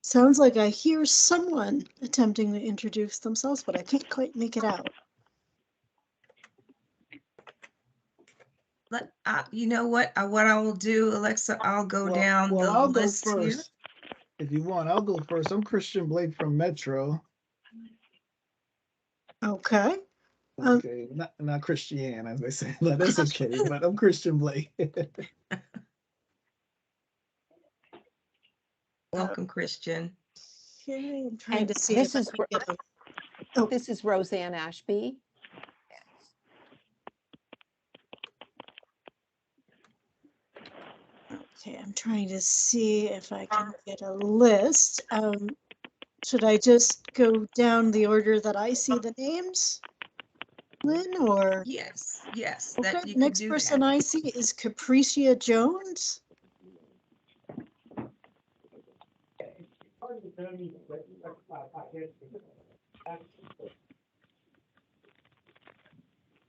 Sounds like I hear someone attempting to introduce themselves, but I can't quite make it out. You know what I will do, Alexa, I'll go down the I'll list go here. first. If you want, I'll go first. I'm Christian Blake from Metro. Okay. Okay, not Christiane, as they say. No, that's okay, but I'm Christian Blake. Welcome, Christian. Okay, I'm trying And to see this if I is can get a- This is Roseanne Ashby. Okay, I'm trying to see if I can get a list. Should I just go down the order that I see the names, Lynn, or? Yes, yes. Okay, That you can next do person that. I see is Capricia Jones.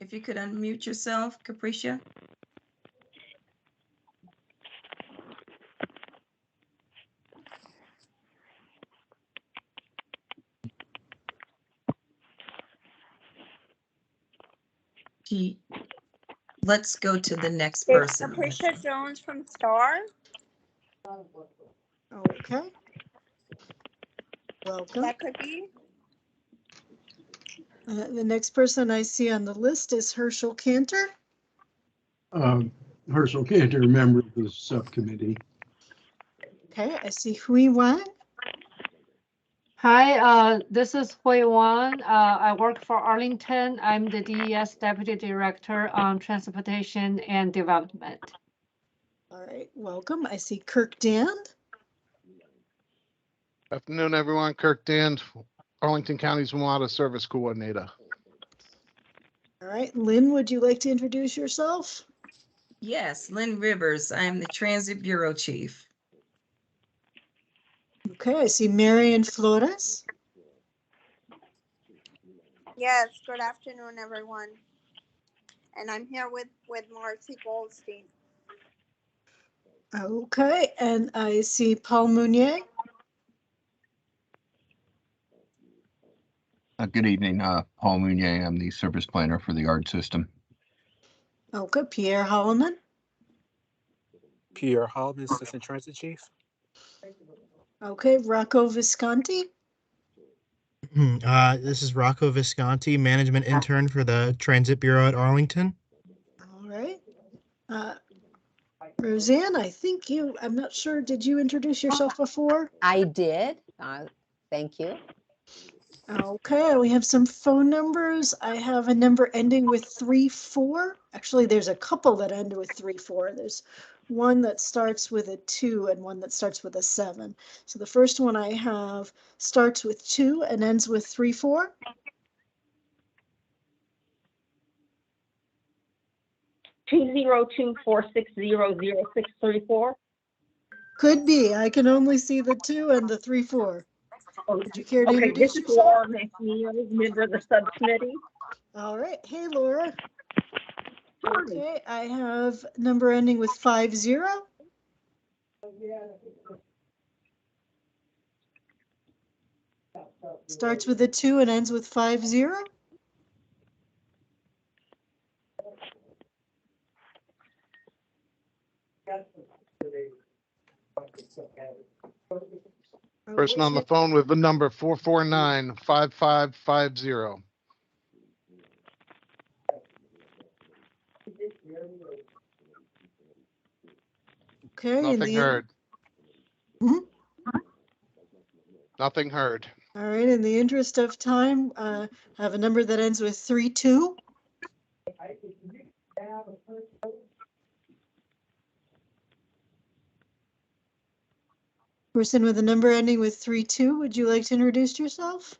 If you could unmute yourself, Capricia. Let's go to the next It's person. Capricia Jones from Star. Okay. Welcome. That could be. The next person I see on the list is Herschel Cantor. Herschel Cantor, member of the subcommittee. Okay, I see Hui Wang. Hi, this is Hui Wan. I work for Arlington. I'm the DES Deputy Director on Transportation and Development. All right, welcome. I see Kirk Dand. Afternoon, everyone. Kirk Dand, Arlington County's WMATA Service Coordinator. All right, Lynn, would you like to introduce yourself? Yes, Lynn Rivers. I am the Transit Bureau Chief. Okay, I see Marian Flores. Yes, good afternoon, everyone. And I'm here with Marcy Goldstein. Okay, and I see Paul Mounier. Good evening, Paul Mounier. I'm the service planner for the ARD system. Okay, Pierre Holloman. Pierre Holloman, Assistant Transit Chief. Okay, Rocco Visconti. This is Rocco Visconti, management intern for the Transit Bureau at Arlington. All right. Roseanne, I think I'm not sure, did you introduce yourself before? I did. Thank you. Okay, we have some phone numbers. I have a number ending with 34. Actually, there's a couple that end with 34. There's one that starts with a 2 and one that starts with a 7. So the first one I have starts with 2 and ends with 34. (20246000634) Could be. I can only see the 2 and the 34. Would you care to Okay, introduce this is yourself? Laura McNeil, member of the subcommittee. All right. Hey, Laura. Okay, I have number ending with 50. Starts with a 2 and ends with 50. Person on the phone with the number 449-5550. Okay. Nothing heard. Mhm. Nothing heard. All right, in the interest of time, I have a number that ends with 32. Person with a number ending with 32, would you like to introduce yourself?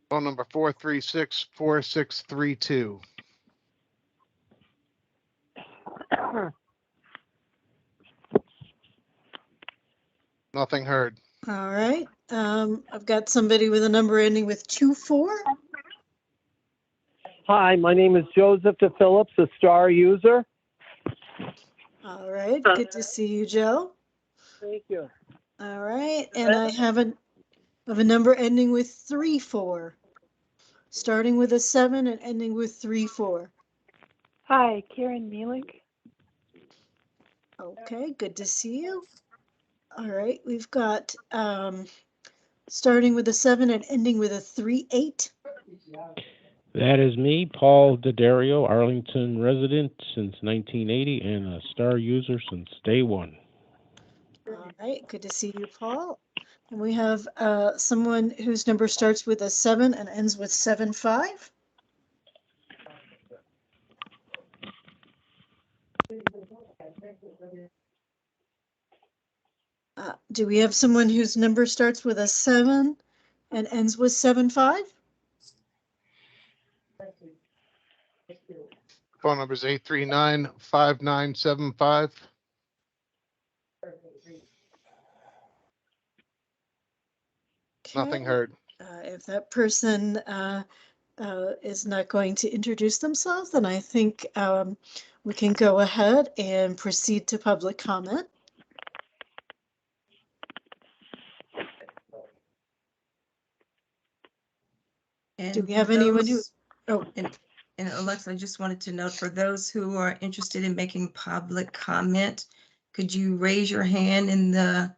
Phone number 436-4632. Nothing heard. All right, I've got somebody with a number ending with 24. Hi, my name is Joseph DePhillips, a Star user. All right, good to see you, Joe. Thank you. All right, and I have a number ending with 34, starting with a 7 and ending with 34. Hi, Karen Mielink. Okay, good to see you. All right, we've got starting with a 7 and ending with a 38. That is me, Paul Daddario, Arlington resident since 1980 and a Star user since day one. All right, good to see you, Paul. And we have someone whose number starts with a 7 and ends with 75. Do we have someone whose number starts with a 7 and ends with 75? Phone number is 839-5975. Nothing Okay. heard. If that person is not going to introduce themselves, then I think we can go ahead and proceed to public comment. And Do we have for anyone who? those- And Alexa, I just wanted to note for those who are interested in making public comment, could you raise your hand in the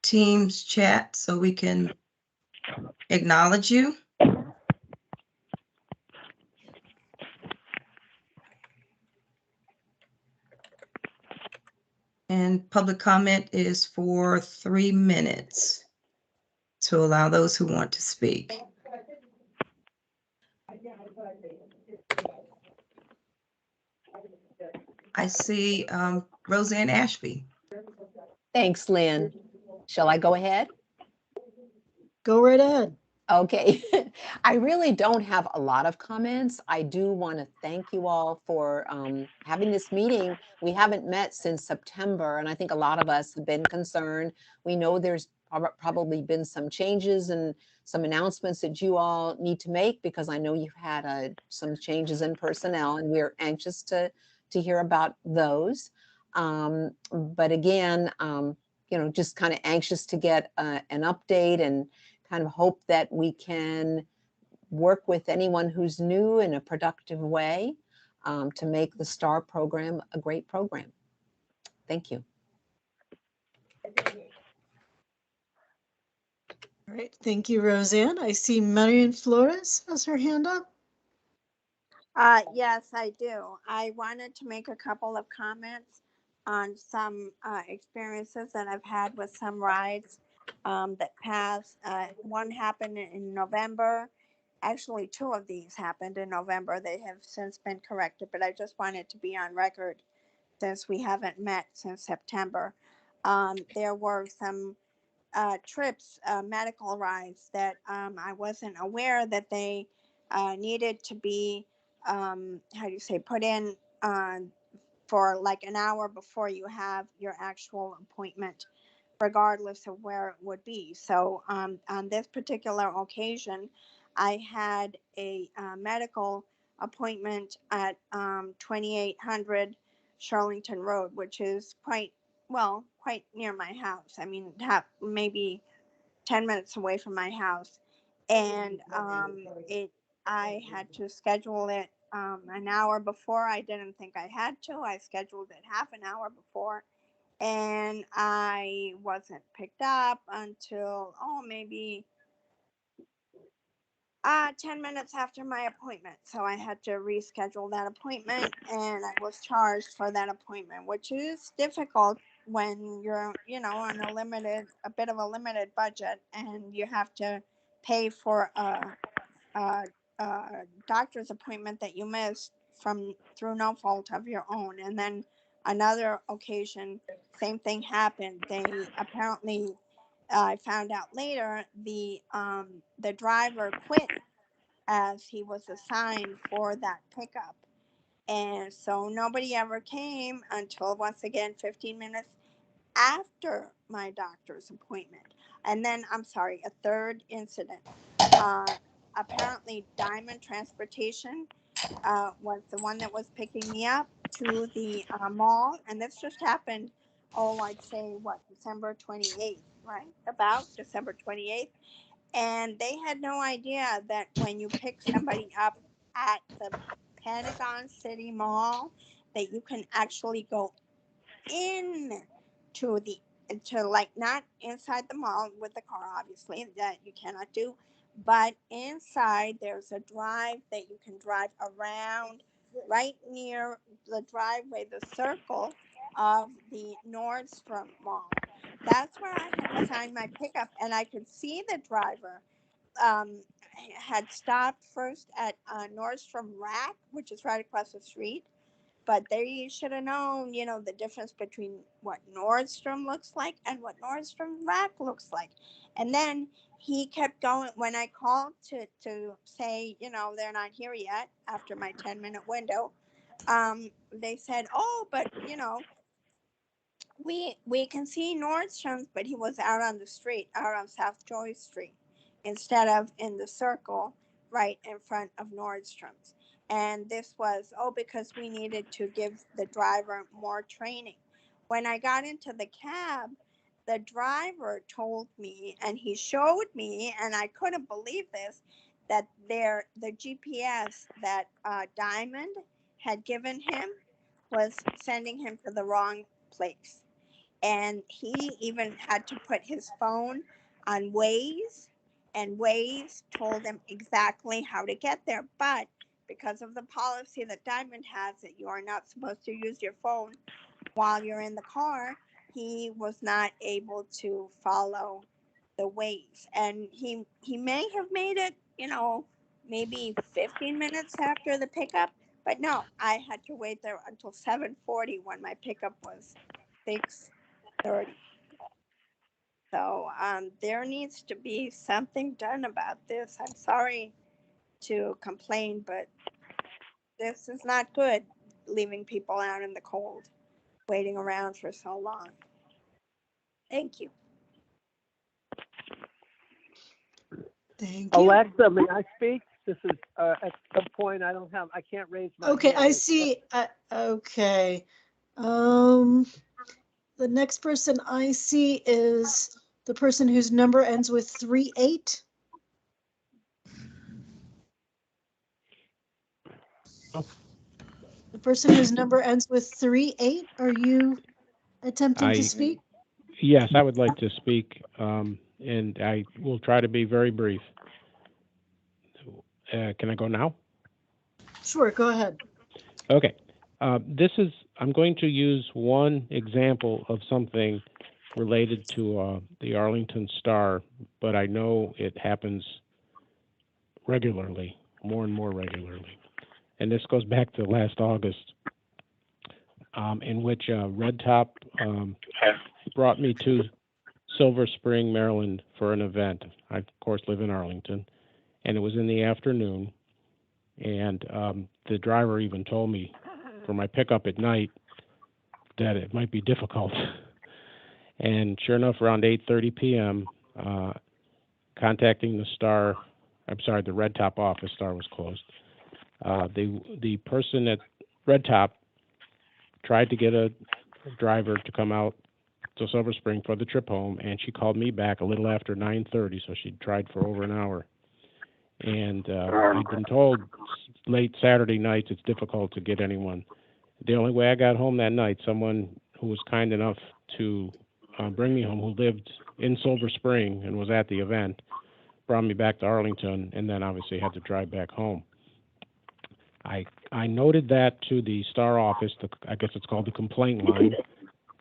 Teams chat so we can acknowledge you? And public comment is for 3 minutes to allow those who want to speak. I see Roseanne Ashby. Thanks, Lynn. Shall I go ahead? Go right ahead. Okay. I really don't have a lot of comments. I do want to thank you all for having this meeting. We haven't met since September, and I think a lot of us have been concerned. We know there's probably been some changes and some announcements that you all need to make, because I know you've had some changes in personnel, and we're anxious to hear about those. But again, just kind of anxious to get an update and kind of hope that we can work with anyone who's new in a productive way to make the STAR program a great program. Thank you. All right, thank you, Roseanne. I see Marian Flores has her hand up. Yes, I do. I wanted to make a couple of comments on some experiences that I've had with some rides that passed. One happened in November. Actually, 2 of these happened in November. They have since been corrected, but I just wanted to be on record since we haven't met since September. There were some trips, medical rides that I wasn't aware that they needed to be, how do you say, put in for like an hour before you have your actual appointment, regardless of where it would be. So on this particular occasion, I had a medical appointment at 2800 Charlington Road, which is quite near my house. I mean, maybe 10 minutes away from my house. And I had to schedule it an hour before. I didn't think I had to. I scheduled it half an hour before, and I wasn't picked up until maybe 10 minutes after my appointment. So I had to reschedule that appointment, and I was charged for that appointment, which is difficult when you're on a bit of a limited budget, and you have to pay for a doctor's appointment that you missed through no fault of your own. And then another occasion, same thing happened. They apparently, I found out later, the driver quit as he was assigned for that pickup. And so nobody ever came until, once again, 15 minutes after my doctor's appointment. And then, I'm sorry, a third incident. Apparently, Diamond Transportation was the one that was picking me up to the mall. And this just happened, I'd say, December 28th, right? About December 28th. And they had no idea that when you pick somebody up at the Pentagon City Mall, that you can actually go in to like not inside the mall with the car, obviously, that you cannot do, but inside there's a drive that you can drive around right near the driveway, the circle of the Nordstrom Mall. That's where I had assigned my pickup, and I could see the driver had stopped first at Nordstrom Rack, which is right across the street. But they should have known, the difference between what Nordstrom looks like and what Nordstrom Rack looks like. And then he kept going. When I called to say, they're not here yet after my 10-minute window, they said, oh, but, we can see Nordstrom's, but he was out on the street, out on South Joy Street, instead of in the circle right in front of Nordstrom's. And this was, because we needed to give the driver more training. When I got into the cab, the driver told me, and he showed me, and I couldn't believe this, that the GPS that Diamond had given him was sending him to the wrong place. And he even had to put his phone on Waze, and Waze told him exactly how to get there. But because of the policy that Diamond has, that you are not supposed to use your phone while you're in the car, he was not able to follow the Waze. And he may have made it, maybe 15 minutes after the pickup. But no, I had to wait there until 7:40 when my pickup was 6:30. So there needs to be something done about this. I'm sorry to complain, but this is not good, leaving people out in the cold, waiting around for so long. Thank you. Thank you. Alexa, may I speak? This is at some point I can't raise my Okay, hand. I see. Okay. The next person I see is the person whose number ends with 38. The person whose number ends with 38. Are you attempting to speak? Yes, I would like to speak, and I will try to be very brief. Can I go now? Sure, go ahead. Okay. I'm going to use one example of something related to the Arlington Star, but I know it happens regularly, more and more regularly. And this goes back to last August, in which Red Top brought me to Silver Spring, Maryland for an event. I, of course, live in Arlington, and it was in the afternoon. And the driver even told me for my pickup at night that it might be difficult. And sure enough, around 8:30 p.m., contacting the Red Top office, Star was closed. The person at Red Top tried to get a driver to come out to Silver Spring for the trip home, and she called me back a little after 9:30, so she tried for over an hour. And I'd been told late Saturday nights it's difficult to get anyone. The only way I got home that night, someone who was kind enough to bring me home, who lived in Silver Spring and was at the event, brought me back to Arlington, and then obviously had to drive back home. I noted that to the Star office, I guess it's called the complaint line,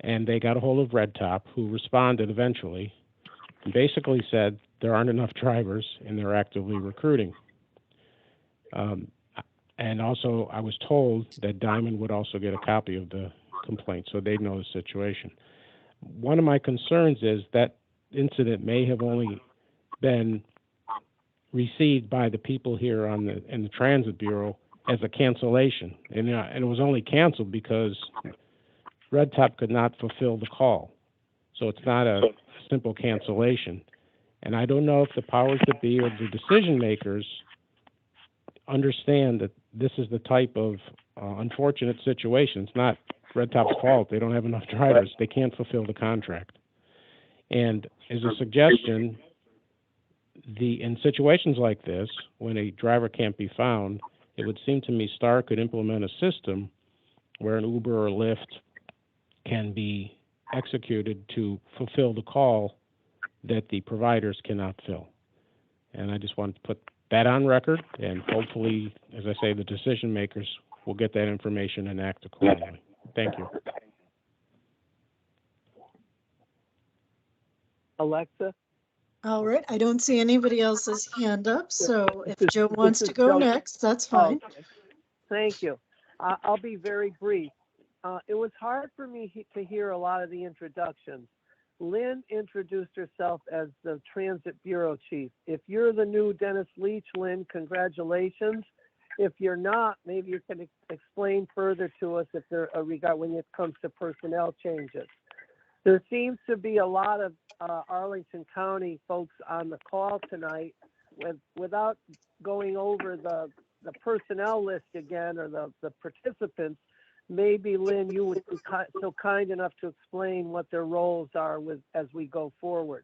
and they got a hold of Red Top, who responded eventually, and basically said there aren't enough drivers and they're actively recruiting. And also, I was told that Diamond would also get a copy of the complaint, so they'd know the situation. One of my concerns is that incident may have only been received by the people here in the Transit Bureau as a cancellation, and it was only canceled because Red Top could not fulfill the call. So it's not a simple cancellation. And I don't know if the powers that be or the decision makers understand that this is the type of unfortunate situation. It's not Red Top's fault. They don't have enough drivers. They can't fulfill the contract. And as a suggestion, in situations like this, when a driver can't be found, it would seem to me STAR could implement a system where an Uber or Lyft can be executed to fulfill the call that the providers cannot fill. And I just want to put that on record, and hopefully, as I say, the decision makers will get that information and act accordingly. Thank you. Alexa? All right, I don't see anybody else's hand up, so if Joe This wants is to go Joe. next, that's fine. Okay. Thank you. I'll be very brief. It was hard for me to hear a lot of the introductions. Lynn introduced herself as the Transit Bureau Chief. If you're the new Dennis Leach, Lynn, congratulations. If you're not, maybe you can explain further to us if there when it comes to personnel changes. There seems to be a lot of Arlington County folks on the call tonight. Without going over the personnel list again or the participants, maybe Lynn, you would be so kind enough to explain what their roles are as we go forward.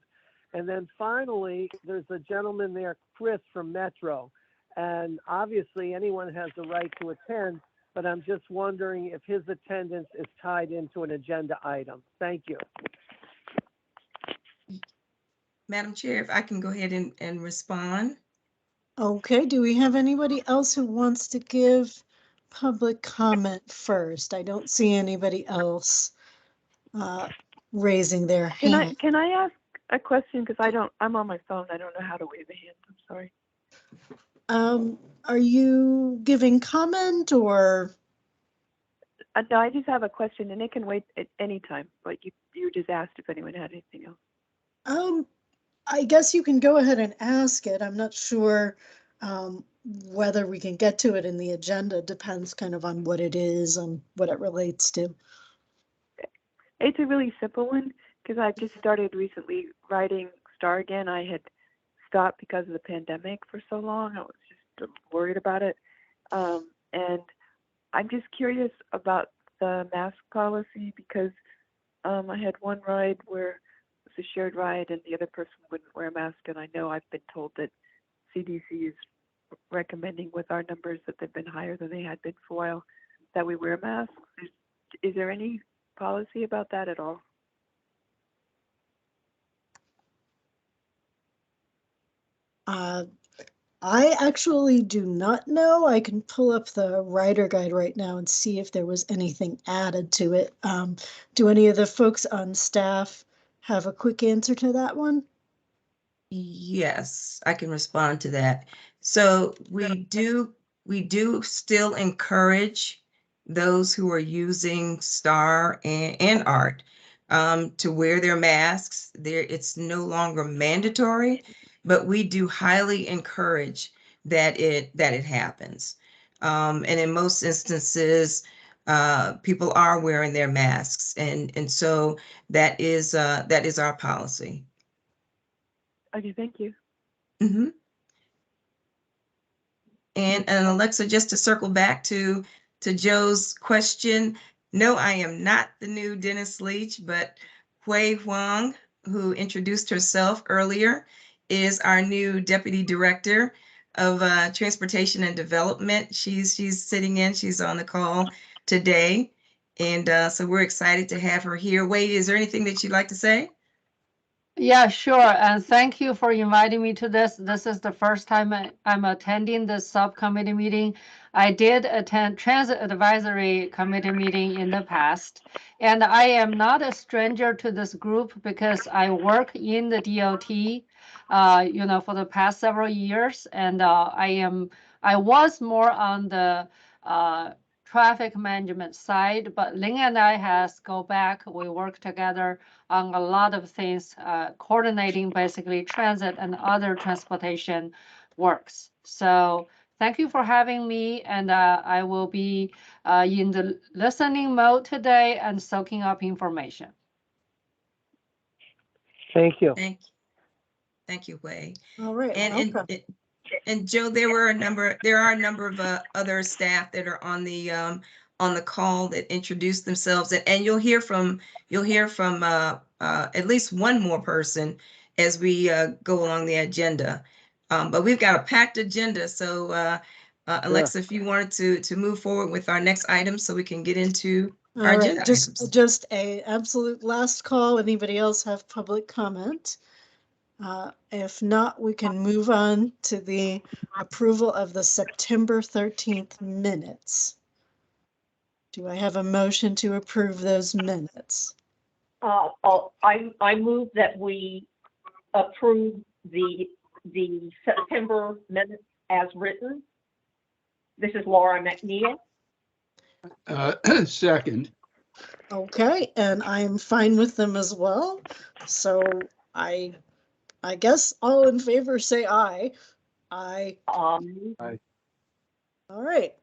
And then finally, there's a gentleman there, Chris from Metro. And obviously anyone has the right to attend, but I'm just wondering if his attendance is tied into an agenda item. Thank you. Madam Chair, if I can go ahead and respond. Okay, do we have anybody else who wants to give public comment first? I don't see anybody else raising their hand. Can I ask a question? Because I'm on my phone. I don't know how to wave a hand. I'm sorry. Are you giving comment or? No, I just have a question, and it can wait at any time. But you just asked if anyone had anything else. I guess you can go ahead and ask it. I'm not sure whether we can get to it in the agenda. Depends kind of on what it is and what it relates to. It's a really simple one because I just started recently writing STAR again. I had stopped because of the pandemic for so long. I was just worried about it. And I'm just curious about the mask policy because I had one ride where it was a shared ride and the other person wouldn't wear a mask. And I know I've been told that CDC is recommending with our numbers that they've been higher than they had been for a while that we wear masks. Is there any policy about that at all? I actually do not know. I can pull up the rider guide right now and see if there was anything added to it. Do any of the folks on staff have a quick answer to that one? Yes, I can respond to that. So we do still encourage those who are using STAR and ART to wear their masks. It's no longer mandatory, but we do highly encourage that it happens. And in most instances, people are wearing their masks, and so that is our policy. Okay, thank you. Mm-hmm. And Alexa, just to circle back to Joe's question, no, I am not the new Dennis Leach, but Hui Huang, who introduced herself earlier, is our new Deputy Director of Transportation and Development. She's sitting in, she's on the call today. And so we're excited to have her here. Wade, is there anything that you'd like to say? Yeah, sure. And thank you for inviting me to this. This is the first time I'm attending this subcommittee meeting. I did attend Transit Advisory Committee meeting in the past, and I am not a stranger to this group because I work in the DOT, for the past several years, and I was more on the traffic management side, but Ling and I has go back. We work together on a lot of things, coordinating basically transit and other transportation works. So thank you for having me, and I will be in the listening mode today and soaking up information. Thank you. Thank you, Hui. All right, And welcome. And Joe, there are a number of other staff that are on the call that introduced themselves, and you'll hear from at least one more person as we go along the agenda. But we've got a packed agenda, so Alexa, if you wanted to move forward with our next item so we can get into our All agenda right, items. just a absolute last call. Anybody else have public comment? If not, we can move on to the approval of the September 13th minutes. Do I have a motion to approve those minutes? I move that we approve the September minutes as written. This is Laura McNeil. Second. Okay, and I am fine with them as well. So I guess all in favor say aye. Aye. Aye. All right,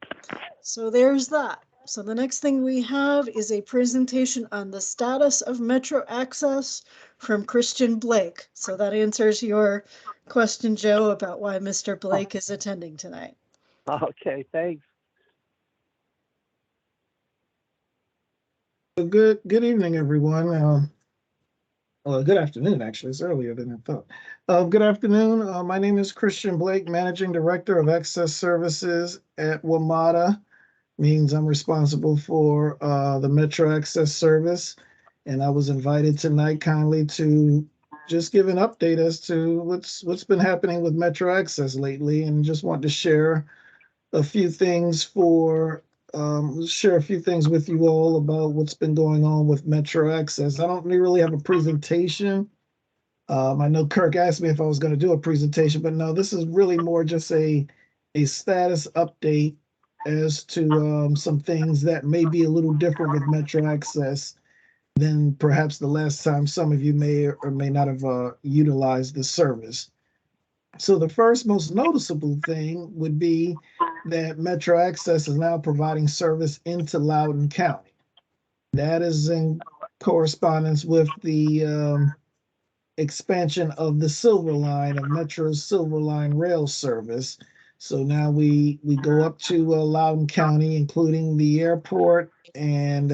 so there's that. So the next thing we have is a presentation on the status of Metro Access from Christian Blake. So that answers your question, Joe, about why Mr. Blake is attending tonight. Okay, thanks. Good evening, everyone. Well, good afternoon, actually. It's earlier than I thought. Good afternoon. My name is Christian Blake, Managing Director of Access Services at WMATA. Means I'm responsible for the Metro Access Service. And I was invited tonight kindly to just give an update as to what's been happening with Metro Access lately, and just want to share a few things with you all about what's been going on with Metro Access. I don't really have a presentation. I know Kirk asked me if I was going to do a presentation, but no, this is really more just a status update as to some things that may be a little different with Metro Access than perhaps the last time some of you may or may not have utilized the service. So the first most noticeable thing would be that Metro Access is now providing service into Loudoun County. That is in correspondence with the expansion of the Silver Line, of Metro's Silver Line rail service. So now we go up to Loudoun County, including the airport and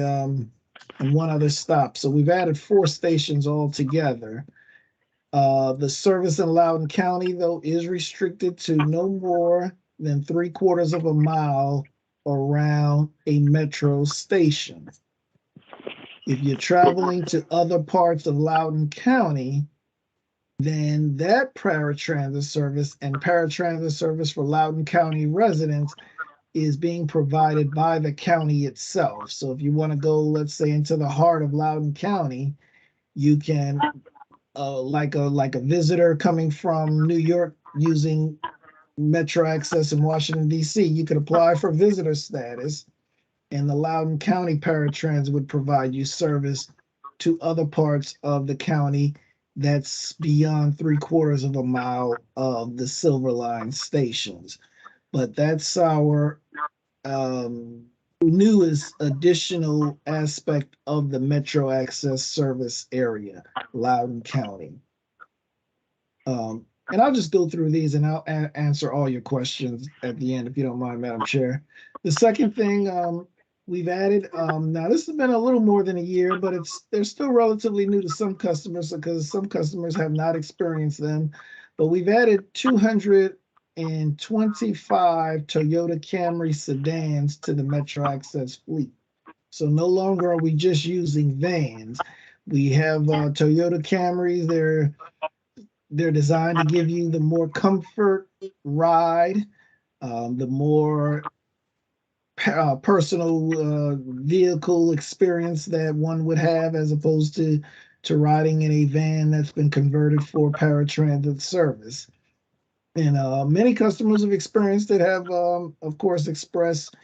one other stop. So we've added 4 stations altogether. The service in Loudoun County, though, is restricted to no more than 3/4 of a mile around a metro station. If you're traveling to other parts of Loudoun County, then that paratransit service and paratransit service for Loudoun County residents is being provided by the county itself. So if you want to go, let's say, into the heart of Loudoun County, you can, like a visitor coming from New York using Metro Access in Washington, D.C., you could apply for visitor status, and the Loudoun County Paratransit would provide you service to other parts of the county that's beyond 3/4 of a mile of the Silver Line stations. But that's our newest additional aspect of the Metro Access service area, Loudoun County. And I'll just go through these and I'll answer all your questions at the end, if you don't mind, Madam Chair. The second thing we've added, now this has been a little more than a year, but they're still relatively new to some customers because some customers have not experienced them. But we've added 225 Toyota Camry sedans to the Metro Access fleet. So no longer are we just using vans. We have Toyota Camrys. They're designed to give you the more comfort ride, the more personal vehicle experience that one would have, as opposed to riding in a van that's been converted for paratransit service. And many customers have experienced it, have, of course, expressed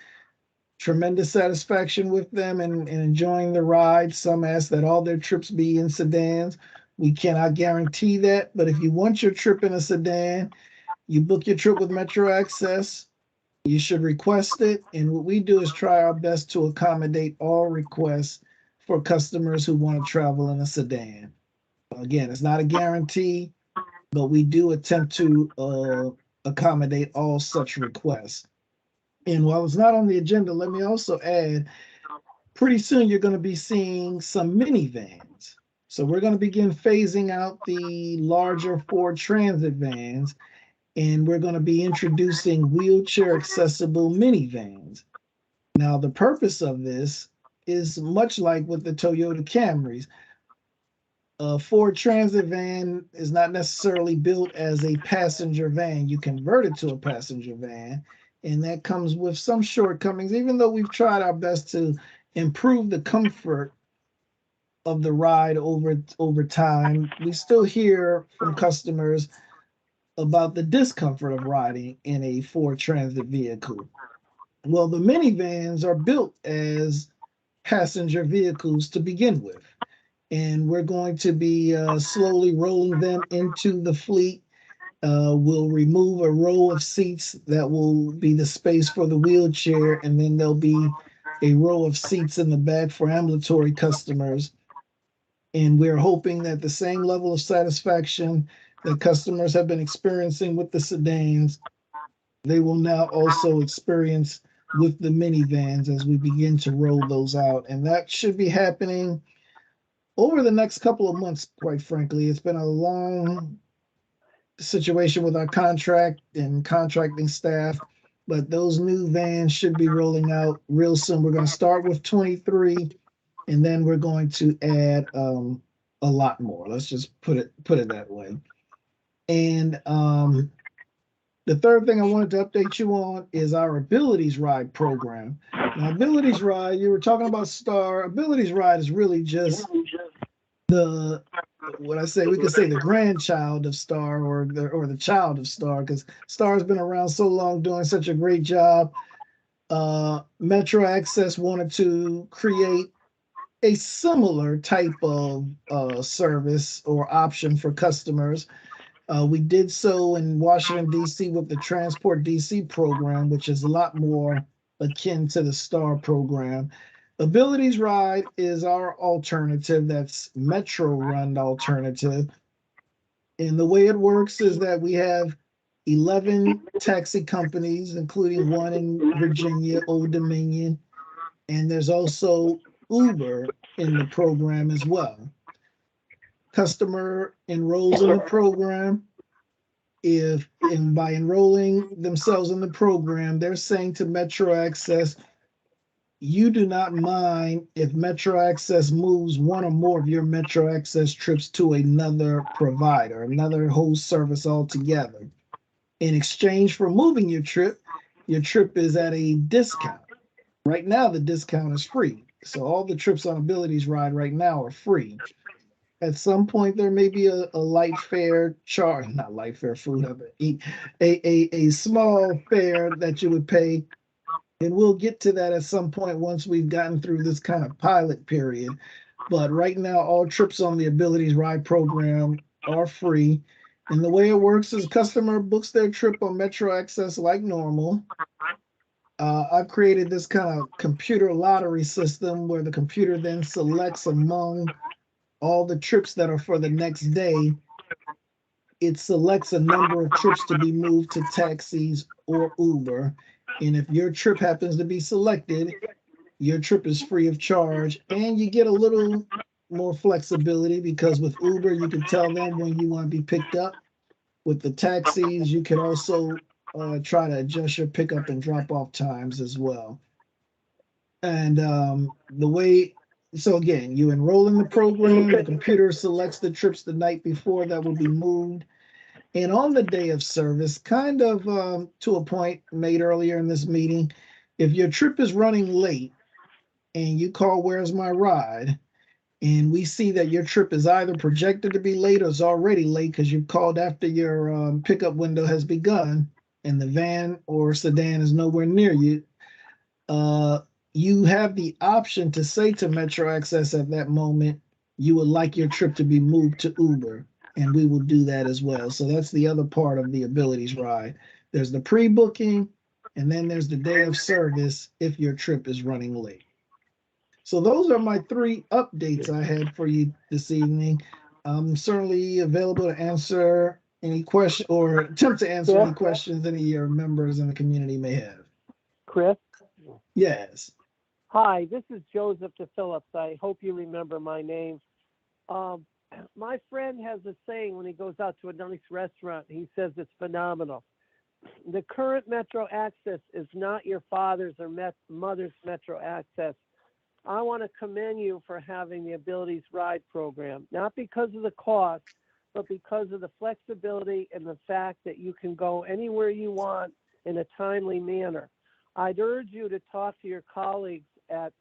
tremendous satisfaction with them and enjoying the ride. Some ask that all their trips be in sedans. We cannot guarantee that, but if you want your trip in a sedan, you book your trip with Metro Access, you should request it. And what we do is try our best to accommodate all requests for customers who want to travel in a sedan. Again, it's not a guarantee, but we do attempt to accommodate all such requests. And while it's not on the agenda, let me also add, pretty soon you're going to be seeing some minivans. So we're going to begin phasing out the larger Ford Transit vans, and we're going to be introducing wheelchair accessible minivans. Now, the purpose of this is much like with the Toyota Camrys. A Ford Transit van is not necessarily built as a passenger van. You convert it to a passenger van, and that comes with some shortcomings, even though we've tried our best to improve the comfort of the ride over time. We still hear from customers about the discomfort of riding in a Ford Transit vehicle. Well, the minivans are built as passenger vehicles to begin with, and we're going to be slowly rolling them into the fleet. We'll remove a row of seats that will be the space for the wheelchair, and then there'll be a row of seats in the back for ambulatory customers. And we're hoping that the same level of satisfaction that customers have been experiencing with the sedans, they will now also experience with the minivans as we begin to roll those out. And that should be happening over the next couple of months, quite frankly. It's been a long situation with our contract and contracting staff, but those new vans should be rolling out real soon. We're going to start with 23, and then we're going to add a lot more. Let's just put it that way. And the third thing I wanted to update you on is our Abilities Ride program. Now, Abilities Ride, you were talking about STAR. Abilities Ride is really just the, what I say, we could say the grandchild of STAR, or the child of STAR, because STAR has been around so long, doing such a great job. Metro Access wanted to create a similar type of service or option for customers. We did so in Washington, D.C. with the Transport DC program, which is a lot more akin to the STAR program. Abilities Ride is our alternative. That's Metro-run alternative. And the way it works is that we have 11 taxi companies, including one in Virginia, Old Dominion, and there's also Uber in the program as well. Customer enrolls in the program. And by enrolling themselves in the program, they're saying to Metro Access, you do not mind if Metro Access moves one or more of your Metro Access trips to another provider, another whole service altogether. In exchange for moving your trip is at a discount. Right now, the discount is free. So all the trips on Abilities Ride right now are free. At some point, there may be a light fare charge, not light fare, food, a small fare that you would pay. And we'll get to that at some point once we've gotten through this kind of pilot period. But right now, all trips on the Abilities Ride program are free. And the way it works is customer books their trip on Metro Access like normal. I've created this kind of computer lottery system where the computer then selects among all the trips that are for the next day. It selects a number of trips to be moved to taxis or Uber. And if your trip happens to be selected, your trip is free of charge, and you get a little more flexibility because with Uber, you can tell them when you want to be picked up. With the taxis, you can also try to adjust your pickup and drop off times as well. And so again, you enroll in the program, the computer selects the trips the night before that will be moved. And on the day of service, kind of to a point made earlier in this meeting, if your trip is running late and you call Where's My Ride, and we see that your trip is either projected to be late or is already late because you've called after your pickup window has begun and the van or sedan is nowhere near you, you have the option to say to Metro Access at that moment, you would like your trip to be moved to Uber, and we will do that as well. So that's the other part of the Abilities Ride. There's the pre-booking, and then there's the day of service if your trip is running late. So those are my 3 updates I had for you this evening. I'm certainly available to answer any question or attempt to answer any Chris? questions any of your members in the community may have. Chris? Yes. Hi, this is Joseph DePhillips. I hope you remember my name. My friend has a saying when he goes out to a nice restaurant, he says it's phenomenal. The current Metro Access is not your father's or mother's Metro Access. I want to commend you for having the Abilities Ride program, not because of the cost, but because of the flexibility and the fact that you can go anywhere you want in a timely manner. I'd urge you to talk to your colleagues at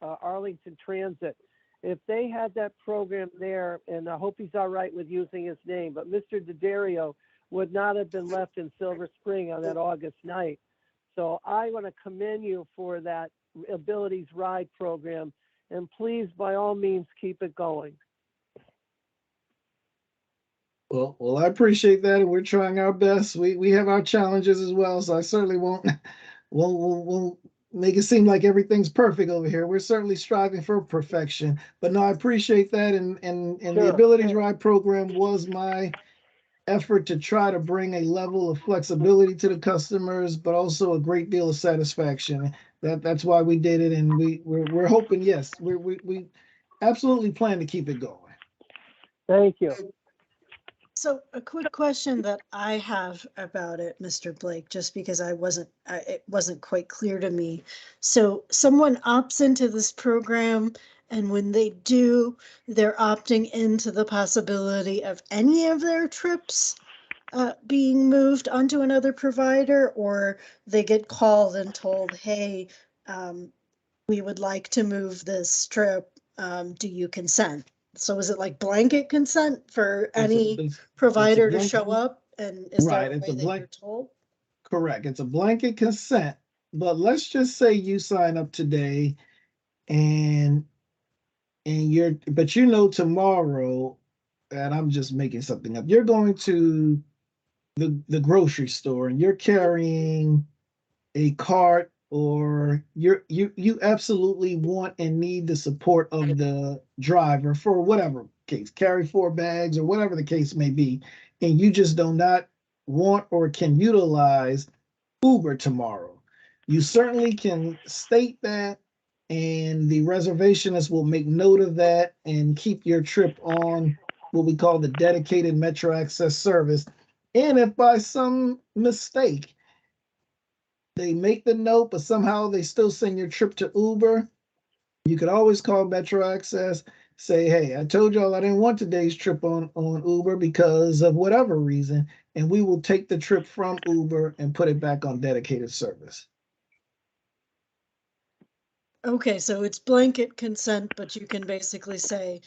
Arlington Transit. If they had that program there, and I hope he's all right with using his name, but Mr. D'Addario would not have been left in Silver Spring on that August night. So I want to commend you for that Abilities Ride program, and please, by all means, keep it going. Well, I appreciate that, and we're trying our best. We have our challenges as well, so I certainly won't make it seem like everything's perfect over here. We're certainly striving for perfection. But no, I appreciate that, and Sure. the Abilities Ride program was my effort to try to bring a level of flexibility to the customers, but also a great deal of satisfaction. That's why we did it, and we're hoping. Yes, we absolutely plan to keep it going. Thank you. So a quick question that I have about it, Mr. Blake, just because it wasn't quite clear to me. So someone opts into this program, and when they do, they're opting into the possibility of any of their trips being moved onto another provider, or they get called and told, hey, we would like to move this trip. Do you consent? So is it like blanket consent for any provider to show up? And is there Right, a it's way a that blank. you're told? Correct. It's a blanket consent, but let's just say you sign up today and but tomorrow, and I'm just making something up. You're going to the grocery store and you're carrying a cart, or you absolutely want and need the support of the driver for whatever case, carry 4 bags or whatever the case may be, and you just do not want or can utilize Uber tomorrow. You certainly can state that, and the reservationist will make note of that and keep your trip on what we call the dedicated Metro Access service. And if by some mistake they make the note, but somehow they still send your trip to Uber, you could always call Metro Access, say, hey, I told y'all I didn't want today's trip on Uber because of whatever reason, and we will take the trip from Uber and put it back on dedicated service. Okay, so it's blanket consent, but you can basically say,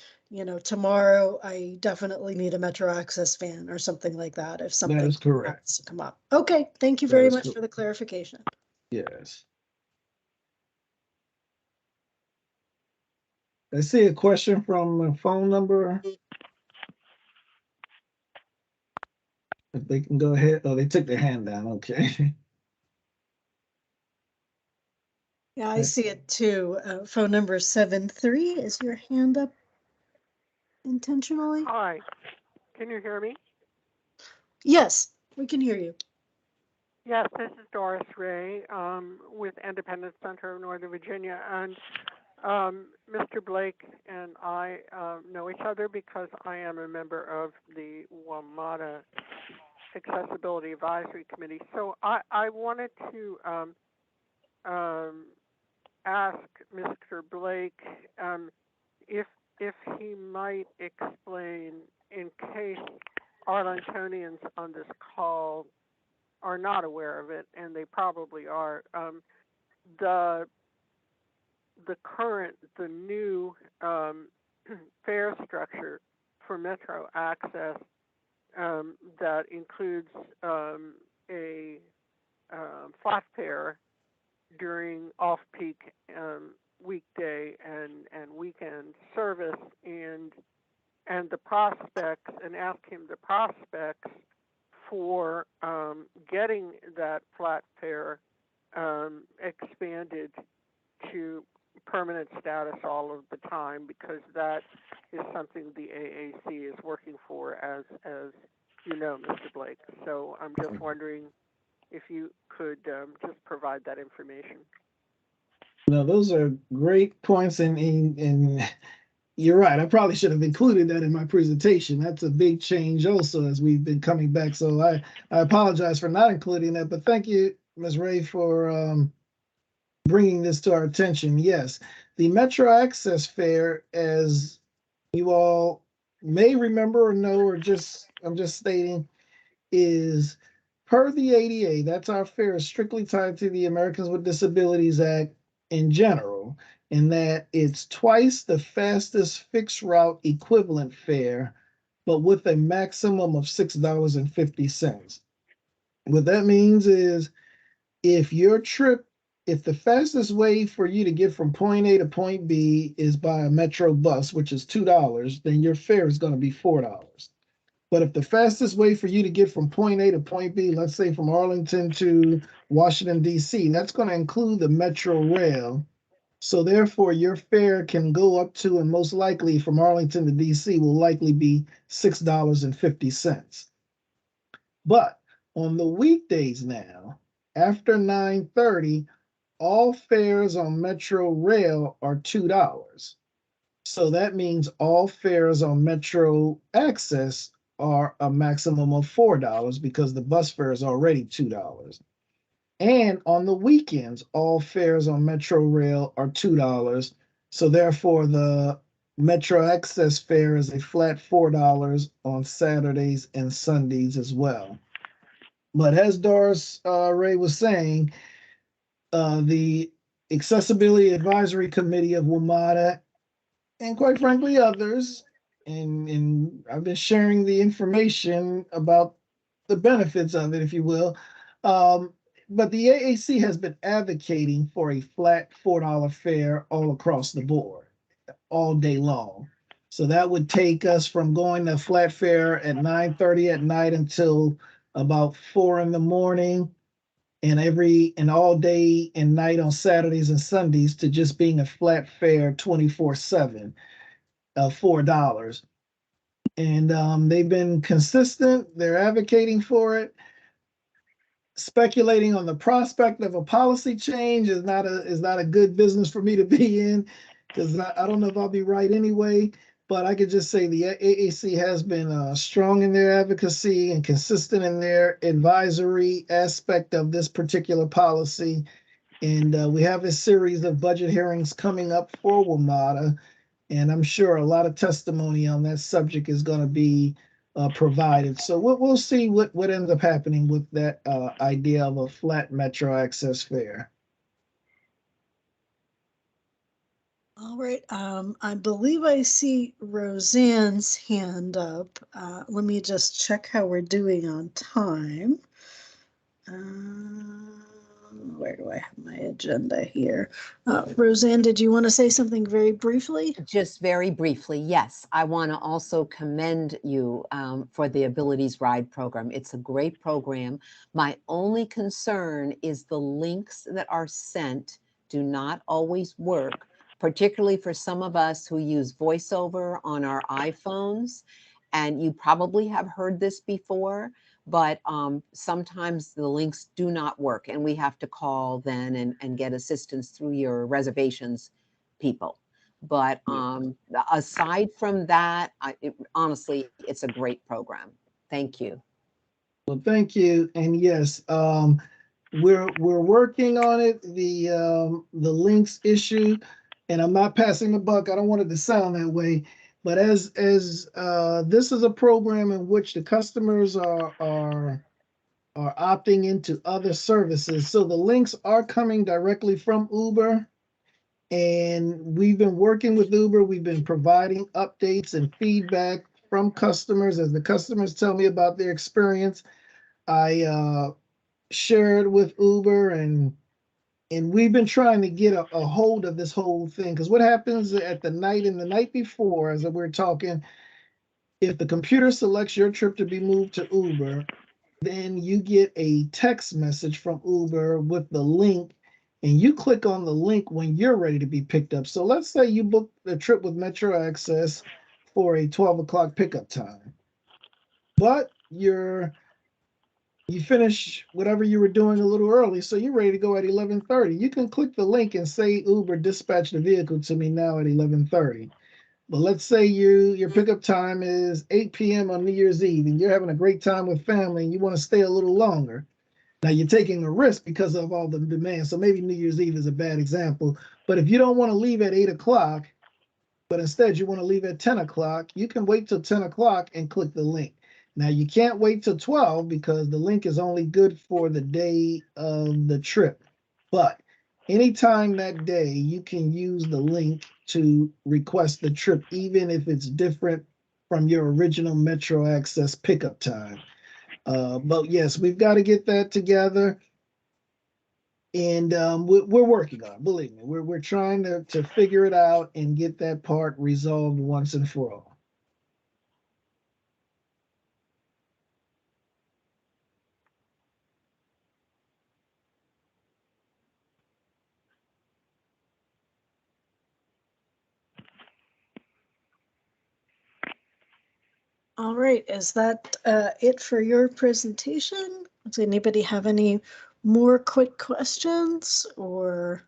tomorrow I definitely need a Metro Access van or something like that if That something is correct. happens to come up. Okay, thank you That very is much correct. for the clarification. Yes. I see a question from a phone number. If they can go ahead. Oh, they took their hand down. Okay. Yeah, I see it too. Phone number 73. Is your hand up intentionally? Hi, can you hear me? Yes, we can hear you. Yes, this is Doris Ray with Independence Center of Northern Virginia, and Mr. Blake and I know each other because I am a member of the WMATA Accessibility Advisory Committee. So I wanted to ask Mr. Blake if he might explain, in case Arlingtonians on this call are not aware of it, and they probably are, the new fare structure for Metro Access that includes a flat fare during off-peak weekday and weekend service, and the prospects, and ask him the prospects for getting that flat fare expanded to permanent status all of the time, because that is something the AAC is working for as you know, Mr. Blake. So I'm just wondering if you could just provide that information. No, those are great points, and you're right. I probably should have included that in my presentation. That's a big change also as we've been coming back. So I apologize for not including that, but thank you, Ms. Ray, for bringing this to our attention. Yes, the Metro Access Fare, as you all may remember or know, or I'm just stating, is per the ADA. That's our fare, is strictly tied to the Americans with Disabilities Act in general, in that it's twice the fastest fixed route equivalent fare, but with a maximum of $6.50. What that means is if your trip, if the fastest way for you to get from point A to point B is by a Metro bus, which is $2, then your fare is going to be $4. But if the fastest way for you to get from point A to point B, let's say from Arlington to Washington, D.C., that's going to include the Metro Rail. So therefore, your fare can go up to, and most likely from Arlington to D.C. will likely be $6.50. But on the weekdays now, after 9:30, all fares on Metro Rail are $2. So that means all fares on Metro Access are a maximum of $4 because the bus fare is already $2. And on the weekends, all fares on Metro Rail are $2. So therefore, the Metro Access fare is a flat $4 on Saturdays and Sundays as well. But as Doris Ray was saying, the Accessibility Advisory Committee of WMATA, and quite frankly others, and I've been sharing the information about the benefits of it, if you will. But the AAC has been advocating for a flat $4 fare all across the board, all day long. So that would take us from going to flat fare at 9:30 at night until about 4 in the morning, and all day and night on Saturdays and Sundays, to just being a flat fare 24/7 of $4. And they've been consistent. They're advocating for it. Speculating on the prospect of a policy change is not a good business for me to be in, because I don't know if I'll be right anyway. But I could just say the AAC has been strong in their advocacy and consistent in their advisory aspect of this particular policy. And we have a series of budget hearings coming up for WMATA, and I'm sure a lot of testimony on that subject is going to be provided. So we'll see what ends up happening with that idea of a flat Metro Access fare. All right, I believe I see Roseanne's hand up. Let me just check how we're doing on time. Where do I have my agenda here? Roseanne, did you want to say something very briefly? Just very briefly, yes. I want to also commend you for the Abilities Ride program. It's a great program. My only concern is the links that are sent do not always work, particularly for some of us who use VoiceOver on our iPhones. And you probably have heard this before, but sometimes the links do not work, and we have to call then and get assistance through your reservations people. But aside from that, honestly, it's a great program. Thank you. Well, thank you. And yes, we're working on it. The links issue, and I'm not passing the buck. I don't want it to sound that way. But as this is a program in which the customers are opting into other services, so the links are coming directly from Uber, and we've been working with Uber. We've been providing updates and feedback from customers as the customers tell me about their experience. I share it with Uber, and we've been trying to get a hold of this whole thing, because what happens at the night before, as we're talking, if the computer selects your trip to be moved to Uber, then you get a text message from Uber with the link, and you click on the link when you're ready to be picked up. So let's say you book the trip with Metro Access for a 12 o'clock pickup time, but you finish whatever you were doing a little early, so you're ready to go at 11:30. You can click the link and say, Uber, dispatch the vehicle to me now at 11:30. But let's say your pickup time is 8 p.m. on New Year's Eve, and you're having a great time with family, and you want to stay a little longer. Now you're taking a risk because of all the demand. So maybe New Year's Eve is a bad example. But if you don't want to leave at 8 o'clock, but instead you want to leave at 10 o'clock, you can wait till 10 o'clock and click the link. Now you can't wait till 12 because the link is only good for the day of the trip. But anytime that day, you can use the link to request the trip, even if it's different from your original Metro Access pickup time. But yes, we've got to get that together. And we're working on it, believe me. We're trying to figure it out and get that part resolved once and for all. All right, is that it for your presentation? Does anybody have any more quick questions or?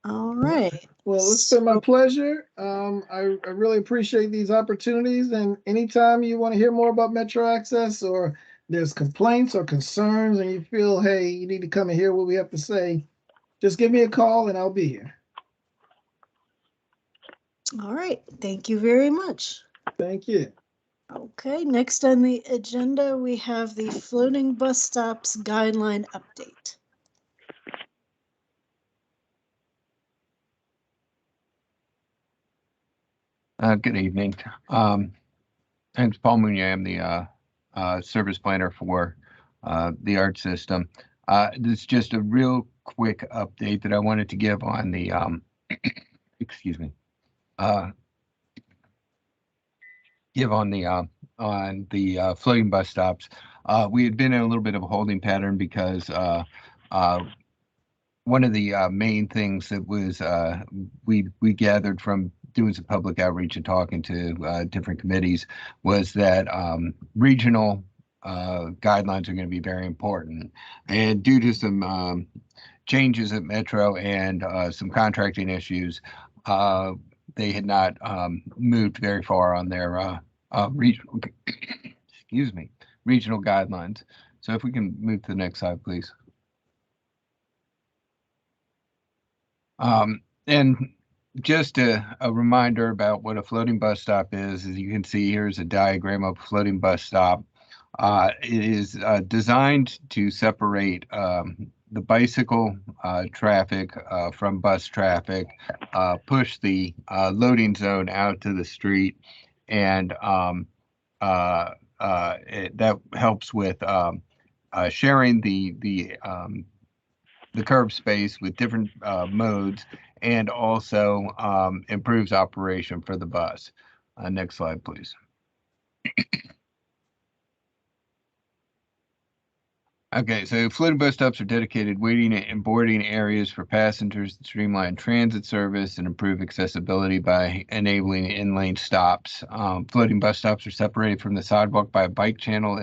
All right. Well, it's been my pleasure. I really appreciate these opportunities. And anytime you want to hear more about Metro Access or there's complaints or concerns and you feel, hey, you need to come and hear what we have to say, just give me a call and I'll be here. All right, thank you very much. Thank you. Okay, next on the agenda, we have the floating bus stops guideline update. Good evening. My name's Paul Mounier. I'm the service planner for the ART system. This is just a real quick update that I wanted to give on the, excuse me, give on the floating bus stops. We had been in a little bit of a holding pattern because one of the main things that was we gathered from doing some public outreach and talking to different committees was that regional guidelines are going to be very important. And due to some changes at Metro and some contracting issues, they had not moved very far on their regional, excuse me, regional guidelines. So if we can move to the next slide, please. And just a reminder about what a floating bus stop is. As you can see, here's a diagram of a floating bus stop. It is designed to separate the bicycle traffic from bus traffic, push the loading zone out to the street, and that helps with sharing the curb space with different modes, and also improves operation for the bus. Next slide, please. Okay, so floating bus stops are dedicated waiting and boarding areas for passengers to streamline transit service and improve accessibility by enabling in-lane stops. Floating bus stops are separated from the sidewalk by a bike channel,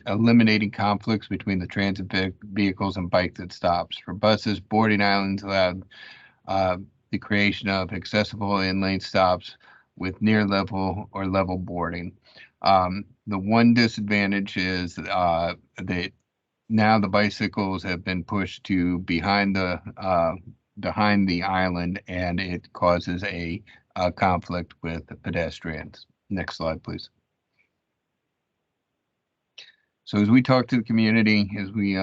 eliminating conflicts between the transit vehicles and bikes at stops. For buses, boarding islands allowed the creation of accessible in-lane stops with near level or level boarding. The one disadvantage is that now the bicycles have been pushed to behind the island, and it causes a conflict with the pedestrians. Next slide, please. So as we talked to the community, as we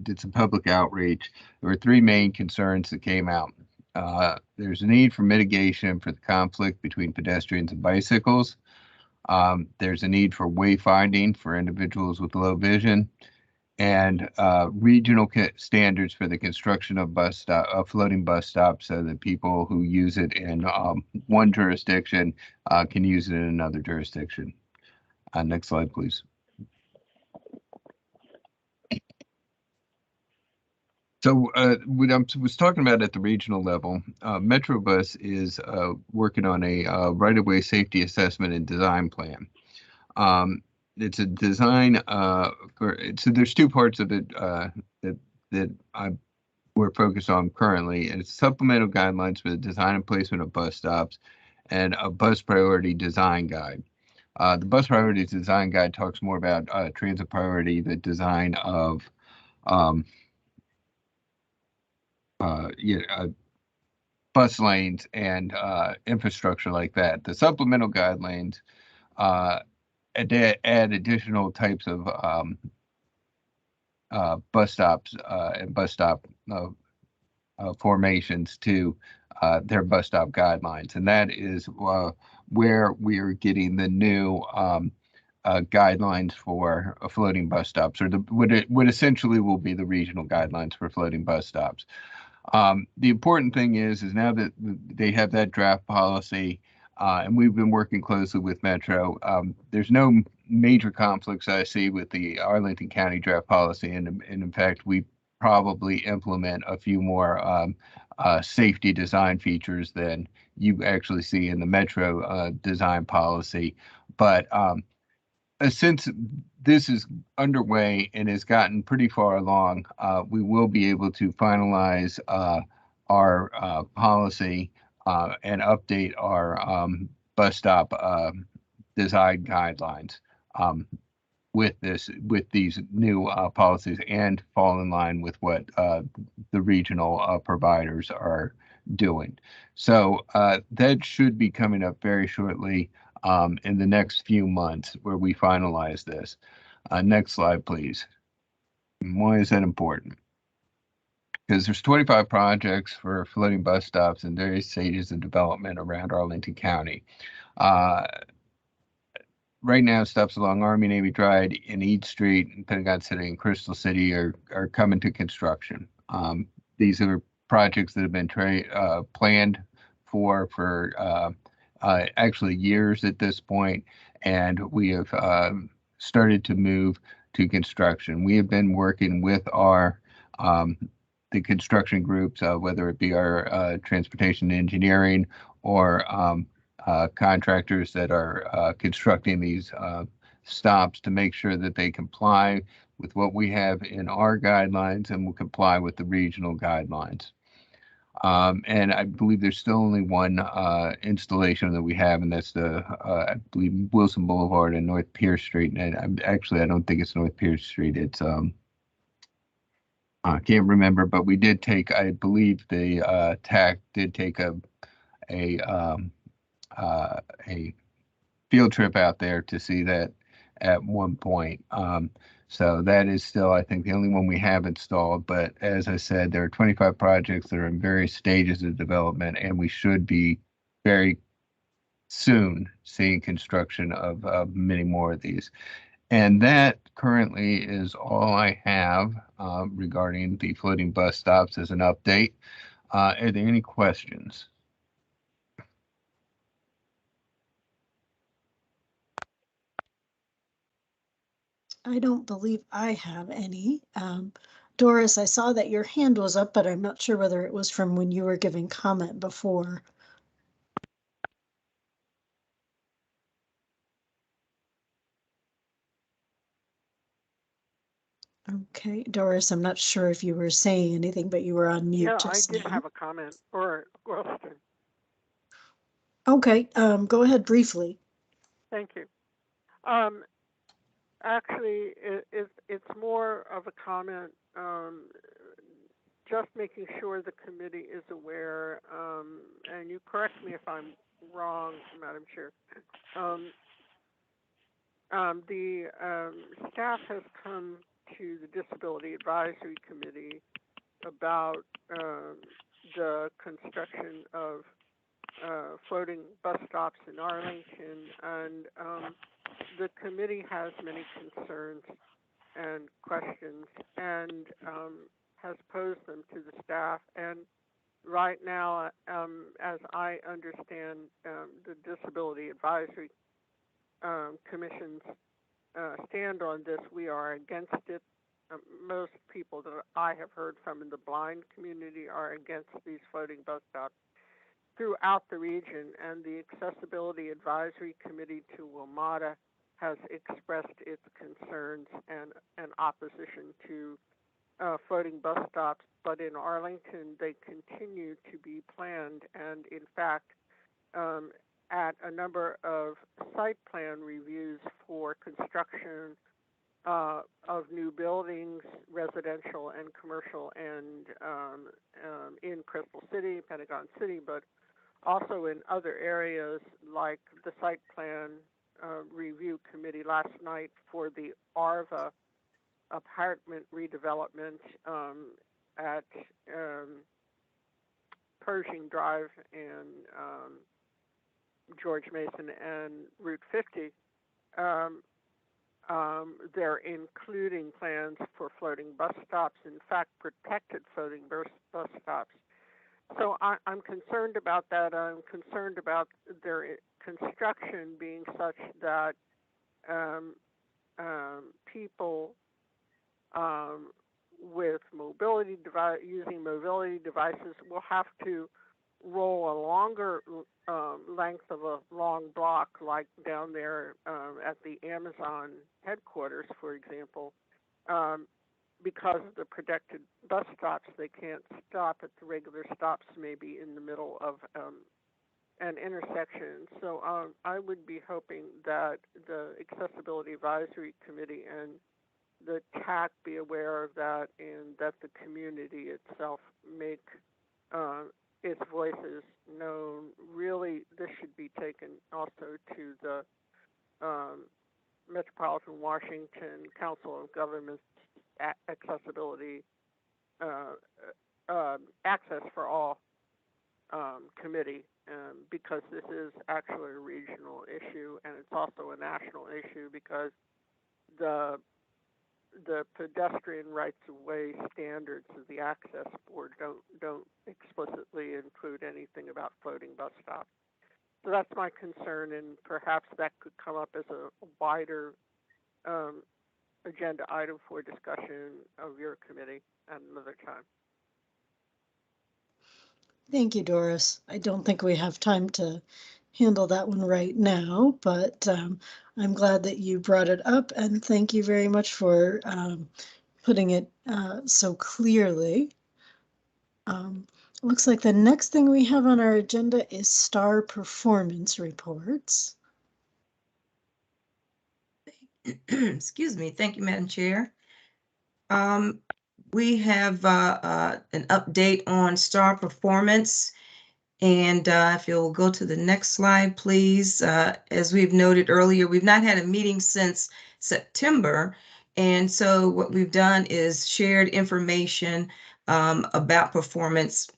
did some public outreach, there were three main concerns that came out. There's a need for mitigation for the conflict between pedestrians and bicycles. There's a need for wayfinding for individuals with low vision, and regional standards for the construction of floating bus stops, so that people who use it in one jurisdiction can use it in another jurisdiction. Next slide, please. So what I was talking about at the regional level, Metrobus is working on a right-of-way safety assessment and design plan. It's a design so there's two parts of it that we're focused on currently, and it's supplemental guidelines for the design and placement of bus stops and a bus priority design guide. The bus priority design guide talks more about transit priority, the design of bus lanes and infrastructure like that. The supplemental guidelines add additional types of bus stops and bus stop formations to their bus stop guidelines, and that is where we are getting the new guidelines for floating bus stops, or what essentially will be the regional guidelines for floating bus stops. The important thing is now that they have that draft policy, and we've been working closely with Metro, there's no major conflicts I see with the Arlington County draft policy, and in fact, we probably implement a few more safety design features than you actually see in the Metro design policy. But since this is underway and has gotten pretty far along, we will be able to finalize our policy and update our bus stop design guidelines with these new policies and fall in line with what the regional providers are doing. So that should be coming up very shortly in the next few months where we finalize this. Next slide, please. Why is that important? Because there's 25 projects for floating bus stops in various stages of development around Arlington County. Right now, stops along Army Navy Drive in East Street and Pentagon City and Crystal City are coming to construction. These are projects that have been planned for actually years at this point, and we have started to move to construction. We have been working with our the construction groups, whether it be our transportation engineering or contractors that are constructing these stops, to make sure that they comply with what we have in our guidelines and will comply with the regional guidelines. And I believe there's still only one installation that we have, and that's the, I believe, Wilson Boulevard and North Pierce Street. And I don't think it's North Pierce Street. It's, I can't remember, but we did take, I believe the TAC did take a field trip out there to see that at one point. So that is still, I think, the only one we have installed. But as I said, there are 25 projects that are in various stages of development, and we should be very soon seeing construction of many more of these. And that currently is all I have regarding the floating bus stops as an update. Are there any questions? I don't believe I have any. Doris, I saw that your hand was up, but I'm not sure whether it was from when you were giving comment before. Okay, Doris, I'm not sure if you were saying anything, but you were on mute Yeah, just I did now. have a comment or a question. Okay, go ahead briefly. Thank you. Actually, it's more of a comment, just making sure the committee is aware, and you correct me if I'm wrong, Madam Chair. The staff has come to the Disability Advisory Committee about the construction of floating bus stops in Arlington, and the committee has many concerns and questions, and has posed them to the staff. And right now, as I understand, the Disability Advisory Commission's stand on this, we are against it. most people that I have heard from in the blind community are against these floating bus stops throughout the region, and the Accessibility Advisory Committee to WMATA has expressed its concerns and opposition to floating bus stops, but in Arlington they continue to be planned, and in fact at a number of site plan reviews for construction of new buildings, residential and commercial, and in Crystal City, Pentagon City, but also in other areas like the site plan review committee last night for the ARVA apartment redevelopment at Pershing Drive and George Mason and Route 50. They're including plans for floating bus stops, in fact, protected floating bus stops. So I'm concerned about that. I'm concerned about their construction being such that people with using mobility devices will have to roll a longer length of a long block, like down there at the Amazon headquarters, for example, because of the protected bus stops. They can't stop at the regular stops, maybe in the middle of an intersection. So I would be hoping that the Accessibility Advisory Committee and the TAC be aware of that, and that the community itself make its voices known. Really, this should be taken also to the Metropolitan Washington Council of Governments Accessibility Access for All committee, because this is actually a regional issue, and it's also a national issue because the pedestrian rights of way standards of the Access Board don't explicitly include anything about floating bus stops. So that's my concern, and perhaps that could come up as a wider agenda item for discussion of your committee at another time. Thank you, Doris. I don't think we have time to handle that one right now, but I'm glad that you brought it up, and thank you very much for putting it so clearly. Looks like the next thing we have on our agenda is STAR performance reports. Excuse me. Thank you, Madam Chair. We have an update on STAR performance. And if you'll go to the next slide, please. As we've noted earlier, we've not had a meeting since September. And so what we've done is shared information about performance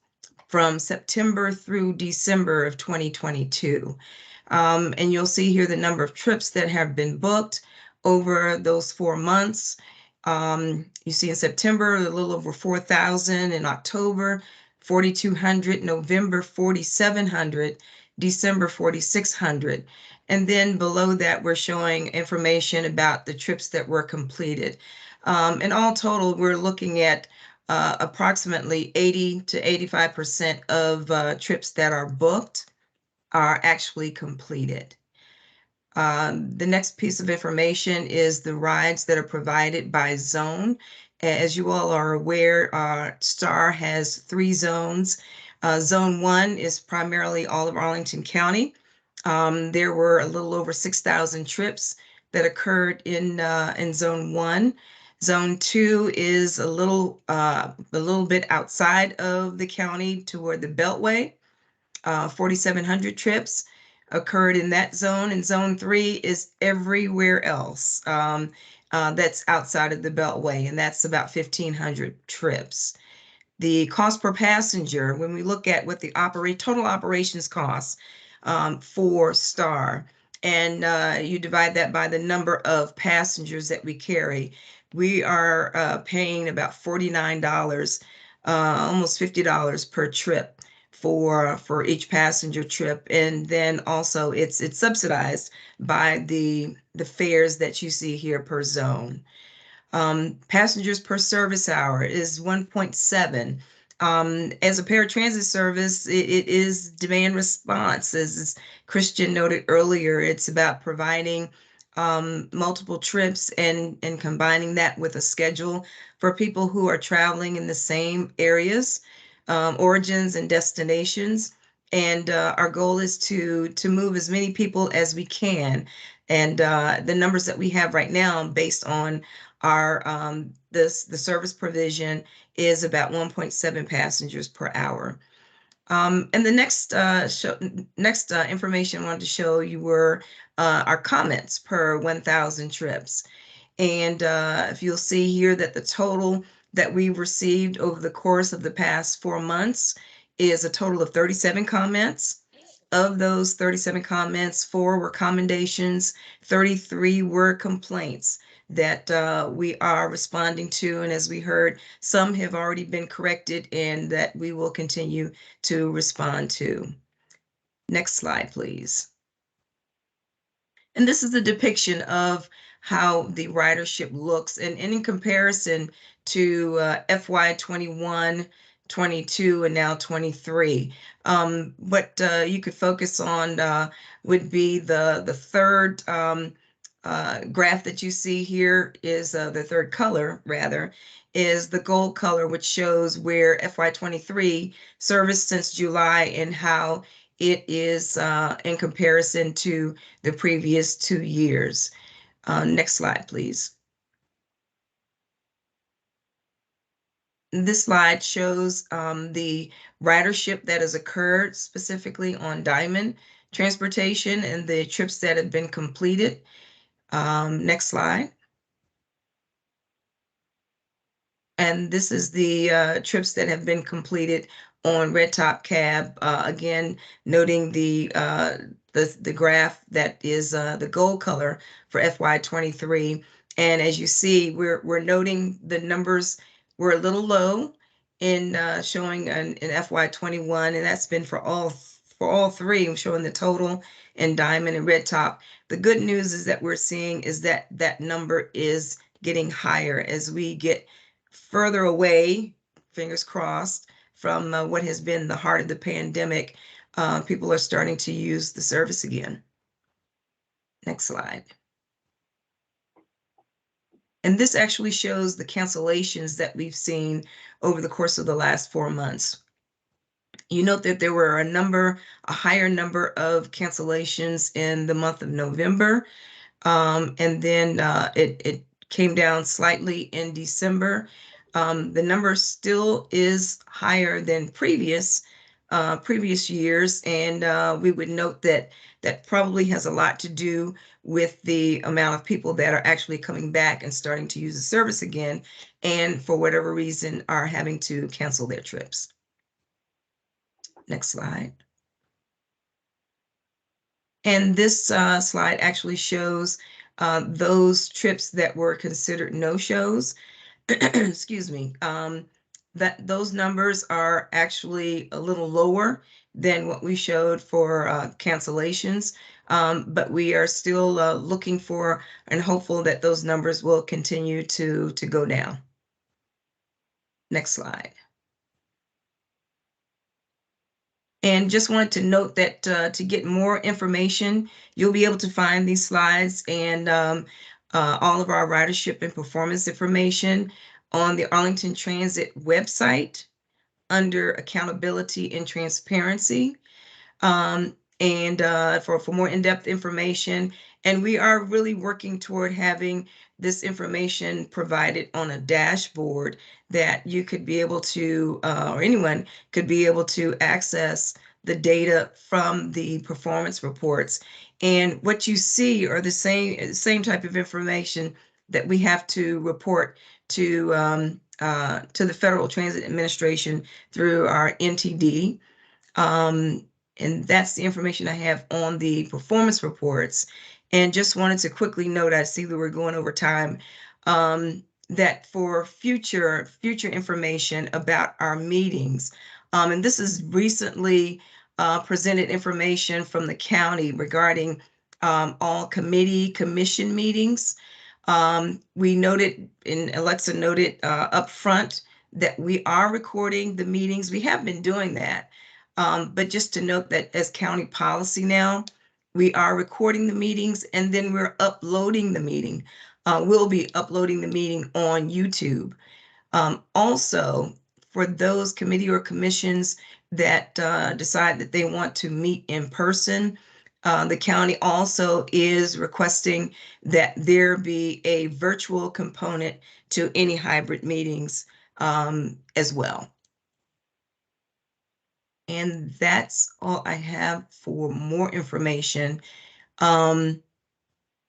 from September through December of 2022. And you'll see here the number of trips that have been booked over those 4 months. You see in September, a little over 4,000, in October, 4,200, November, 4,700, December, 4,600. And then below that, we're showing information about the trips that were completed. In all total, we're looking at approximately 80 to 85% of trips that are booked are actually completed. The next piece of information is the rides that are provided by zone. As you all are aware, STAR has 3 zones. Zone 1 is primarily all of Arlington County. There were a little over 6,000 trips that occurred in Zone 1. Zone 2 is a little bit outside of the county toward the Beltway. 4,700 trips occurred in that zone, and Zone 3 is everywhere else that's outside of the Beltway, and that's about 1,500 trips. The cost per passenger, when we look at what the total operations costs for STAR, and you divide that by the number of passengers that we carry, we are paying about $49, almost $50 per trip for each passenger trip. And then also it's subsidized by the fares that you see here per zone. Passengers per service hour is 1.7. As a paratransit service, it is demand response. As Christian noted earlier, it's about providing multiple trips and combining that with a schedule for people who are traveling in the same areas, origins and destinations. And our goal is to move as many people as we can. And the numbers that we have right now, based on our the service provision, is about 1.7 passengers per hour. And the next information I wanted to show you were our comments per 1,000 trips. And if you'll see here that the total that we received over the course of the past 4 months is a total of 37 comments. Of those 37 comments, 4 were commendations, 33 were complaints that we are responding to. And as we heard, some have already been corrected and that we will continue to respond to. Next slide, please. And this is a depiction of how the ridership looks, and in comparison to FY 21, 22, and now 23. What you could focus on would be the third graph that you see here is the third color, rather, is the gold color, which shows where FY 23 service since July and how it is in comparison to the previous 2 years. Next slide, please. This slide shows the ridership that has occurred specifically on Diamond Transportation and the trips that have been completed. Next slide. And this is the trips that have been completed on Red Top Cab. Again, noting the graph that is the gold color for FY 23. And as you see, we're noting the numbers were a little low in showing in FY 21, and that's been for all three. I'm showing the total in Diamond and Red Top. The good news is that we're seeing is that that number is getting higher as we get further away, fingers crossed, from what has been the heart of the pandemic. People are starting to use the service again. Next slide. And this actually shows the cancellations that we've seen over the course of the last 4 months. You note that there were a higher number of cancellations in the month of November. And then it came down slightly in December. The number still is higher than previous years, and we would note that that probably has a lot to do with the amount of people that are actually coming back and starting to use the service again, and for whatever reason are having to cancel their trips. Next slide. And this slide actually shows those trips that were considered no-shows. Excuse me. That those numbers are actually a little lower than what we showed for cancellations, but we are still looking for and hopeful that those numbers will continue to go down. Next slide. And just wanted to note that to get more information, you'll be able to find these slides and all of our ridership and performance information on the Arlington Transit website under Accountability and Transparency. And for more in-depth information. And we are really working toward having this information provided on a dashboard that you could be able to, or anyone could be able to access the data from the performance reports. And what you see are the same type of information that we have to report to the Federal Transit Administration through our NTD. And that's the information I have on the performance reports. And just wanted to quickly note, I see that we're going over time, that for future information about our meetings, and this is recently presented information from the county regarding all commission meetings. We noted, and Alexa noted up front, that we are recording the meetings. We have been doing that. But just to note that as county policy now, we are recording the meetings and then we're uploading the meeting. We'll be uploading the meeting on YouTube. Also, for those committee or commissions that decide that they want to meet in person, the county also is requesting that there be a virtual component to any hybrid meetings as well. And that's all I have for more information. And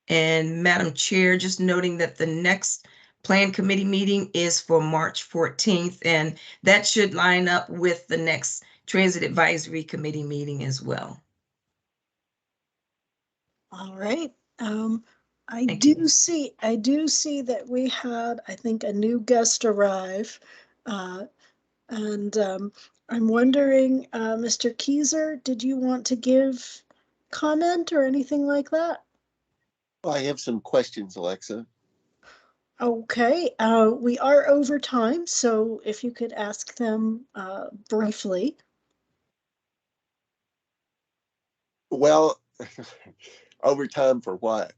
Madam Chair, just noting that the next Plan Committee meeting is for March 14th, and that should line up with the next Transit Advisory Committee meeting as well. All right. I Thank do you. see that we had, I think, a new guest arrive. And I'm wondering, Mr. Keyser, did you want to give comment or anything like that? I have some questions, Alexa. Okay, we are over time, so if you could ask them briefly. Well, over time for what?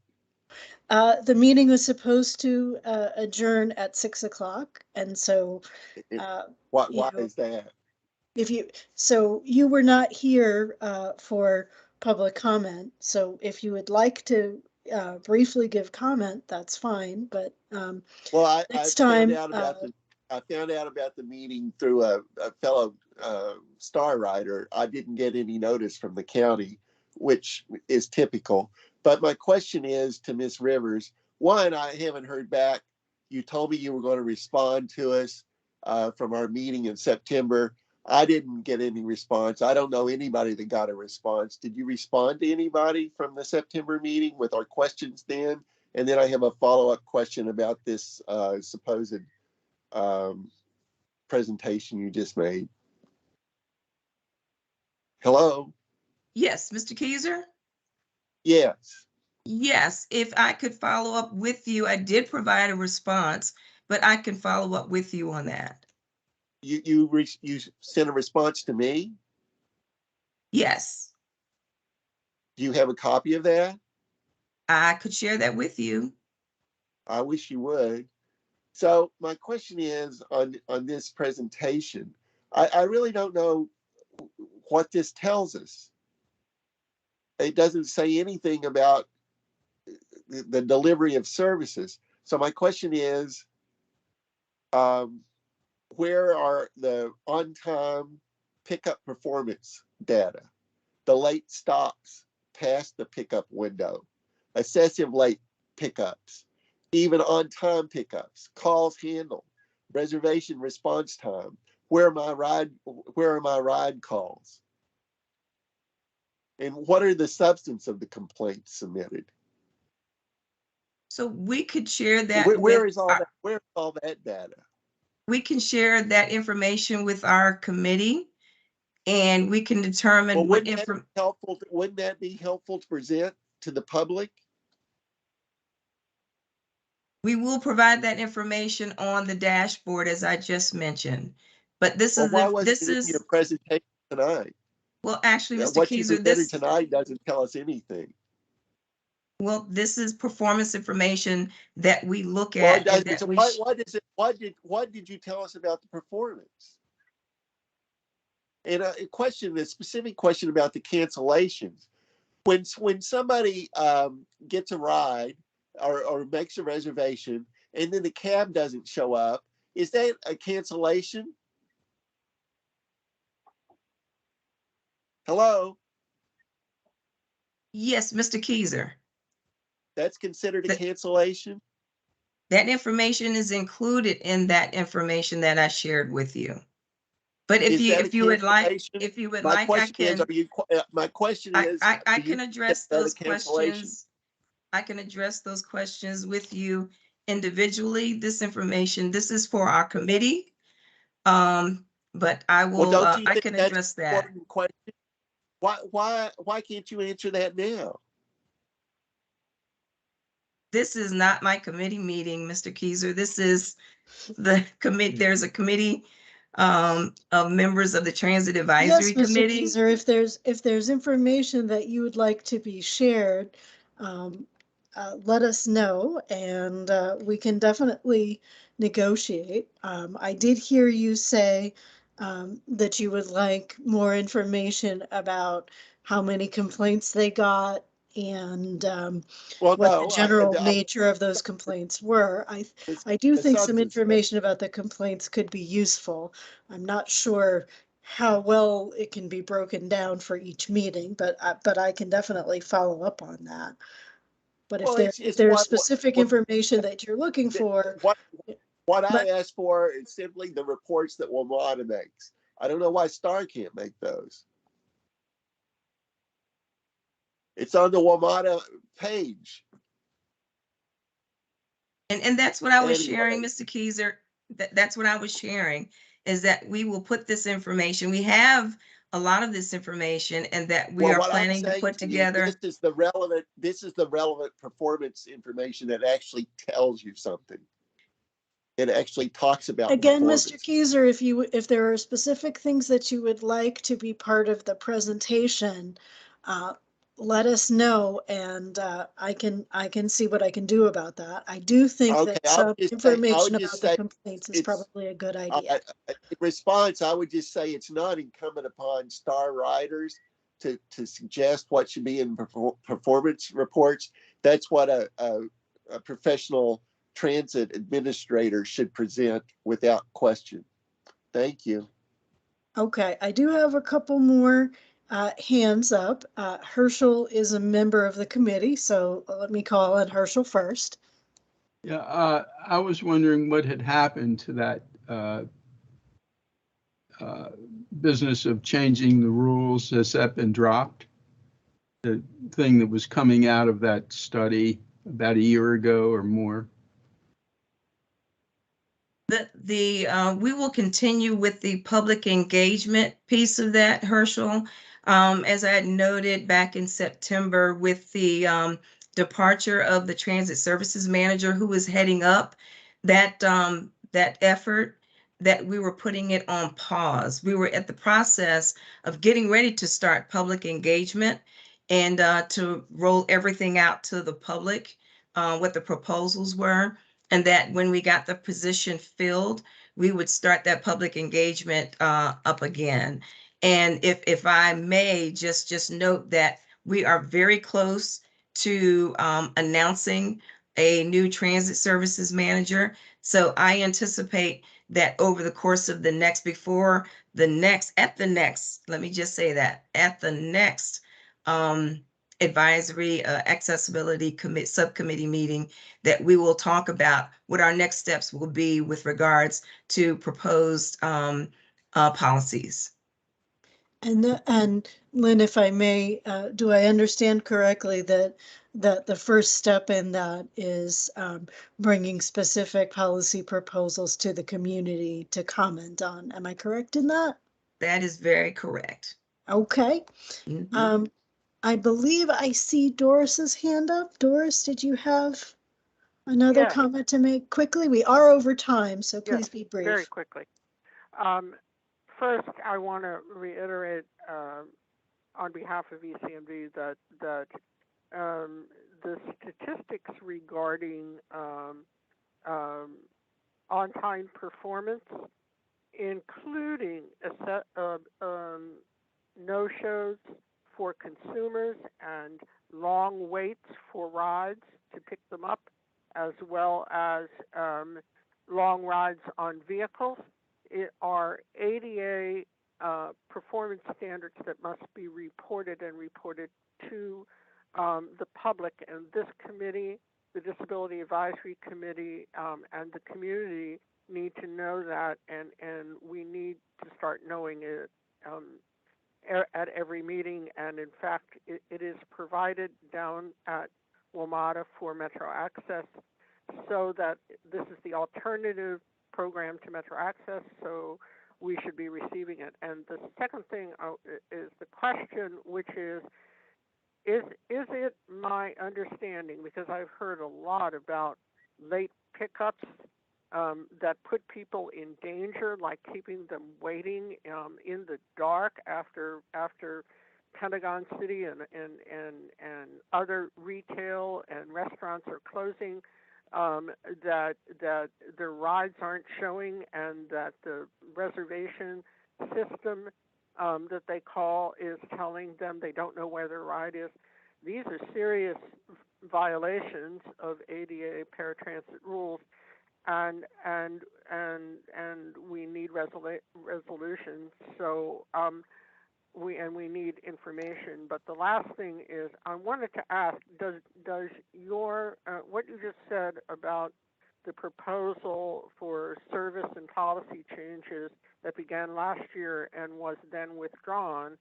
The meeting was supposed to adjourn at 6 o'clock, and so Why you know, is that? So you were not here for public comment. So if you would like to briefly give comment, that's fine. But Well, next time, I found out about the meeting through a fellow star writer. I didn't get any notice from the county, which is typical. But my question is to Ms. Rivers. One, I haven't heard back. You told me you were going to respond to us from our meeting in September. I didn't get any response. I don't know anybody that got a response. Did you respond to anybody from the September meeting with our questions then? And then I have a follow-up question about this supposed presentation you just made. Hello? Yes, Mr. Keyser? Yes. Yes, if I could follow up with you, I did provide a response, but I can follow up with you on that. You sent a response to me? Yes. Do you have a copy of that? I could share that with you. I wish you would. So my question is on this presentation, I really don't know what this tells us. It doesn't say anything about the delivery of services. So my question is, where are the on-time pickup performance data, the late stops past the pickup window, excessive late pickups, even on-time pickups, calls handled, reservation response time, where are my ride calls? And what are the substance of the complaints submitted? So we could share that. Where's all that data? We can share that information with our committee, and we can determine Well, what wouldn't that be helpful to present to the public? We will provide that information on the dashboard, as I just mentioned. But this is why wasn't it in your presentation tonight? Well, actually, Mr. What you Keyser, presented tonight doesn't tell us anything. Well, this is performance information that we look Well, at. it does. So what did you tell us about the performance? And a specific question about the cancellations. When somebody gets a ride or makes a reservation and then the cab doesn't show up, is that a cancellation? Hello? Yes, Mr. Keyser. That's considered a cancellation? That information is included in that information that I shared with you. But if you would like, I can address those questions. I can address those questions with you individually. This information, this is for our committee. But I will, I can address that. Why can't you answer that now? this is not my committee meeting, Mr. Keiser. This is the committee. There's a committee of members of the Transit Advisory Yes, Mr. Committee. Keiser, if there's information that you would like to be shared, let us know, and we can definitely negotiate. I did hear you say that you would like more information about how many complaints they got and Well, what the no, general nature of those complaints were. I do the think some substance of it. information about the complaints could be useful. I'm not sure how well it can be broken down for each meeting, but I can definitely follow up on that. But Well, if it's there's what specific information that you're looking for, what I let, asked for is simply the reports that WMATA makes. I don't know why Star can't make those. It's on the WMATA page. And that's what I was Anyway. sharing, Mr. Keiser. That's what I was sharing, is that we will put this information. We have a lot of this information, and that we are What I'm planning to saying put to you, together. this is the relevant performance information that actually tells you something. It actually talks about again, performance. Mr. Keiser, if there are specific things that you would like to be part of the presentation, let us know, and I can see what I can do about that. I do think Okay, that some information about the say complaints is probably a good idea. In response, I would just say it's not incumbent upon star riders to suggest what should be in performance reports. That's what a professional transit administrator should present without question. Thank you. Okay, I do have a couple more hands up. Herschel is a member of the committee, so let me call on Herschel first. Yeah, I was wondering what had happened to that business of changing the rules. Has that been dropped? The thing that was coming out of that study about a year ago or more? We will continue with the public engagement piece of that, Herschel. As I had noted back in September, with the departure of the transit services manager who was heading up that effort, that we were putting it on pause. We were at the process of getting ready to start public engagement and to roll everything out to the public, what the proposals were. And that when we got the position filled, we would start that public engagement up again. And if I may just note that we are very close to announcing a new transit services manager. So I anticipate that over the course of let me just say that, at the next advisory accessibility subcommittee meeting, that we will talk about what our next steps will be with regards to proposed policies. And Lynn, if I may, do I understand correctly that the first step in that is bringing specific policy proposals to the community to comment on? Am I correct in that? That is very correct. Okay. Mm-hmm. I believe I see Doris's hand up. Doris, did you have another comment to make quickly? We are over time, so please be brief. Very quickly. First, I want to reiterate on behalf of ECMD that the statistics regarding on-time performance, including no-shows for consumers and long waits for rides to pick them up, as well as long rides on vehicles, are ADA performance standards that must be reported to the public. And this committee, the Disability Advisory Committee, and the community need to know that, and we need to start knowing it at every meeting. And in fact, it is provided down at WMATA for Metro Access, so that this is the alternative program to Metro Access, so we should be receiving it. And the second thing is the question, which is, is it my understanding, because I've heard a lot about late pickups that put people in danger, like keeping them waiting in the dark after Pentagon City and other retail and restaurants are closing, that the rides aren't showing, and that the reservation system that they call is telling them they don't know where their ride is. These are serious violations of ADA paratransit rules, and we need resolution. So we need information. But the last thing is, I wanted to ask: does your what you just said about the proposal for service and policy changes that began last year and was then withdrawn,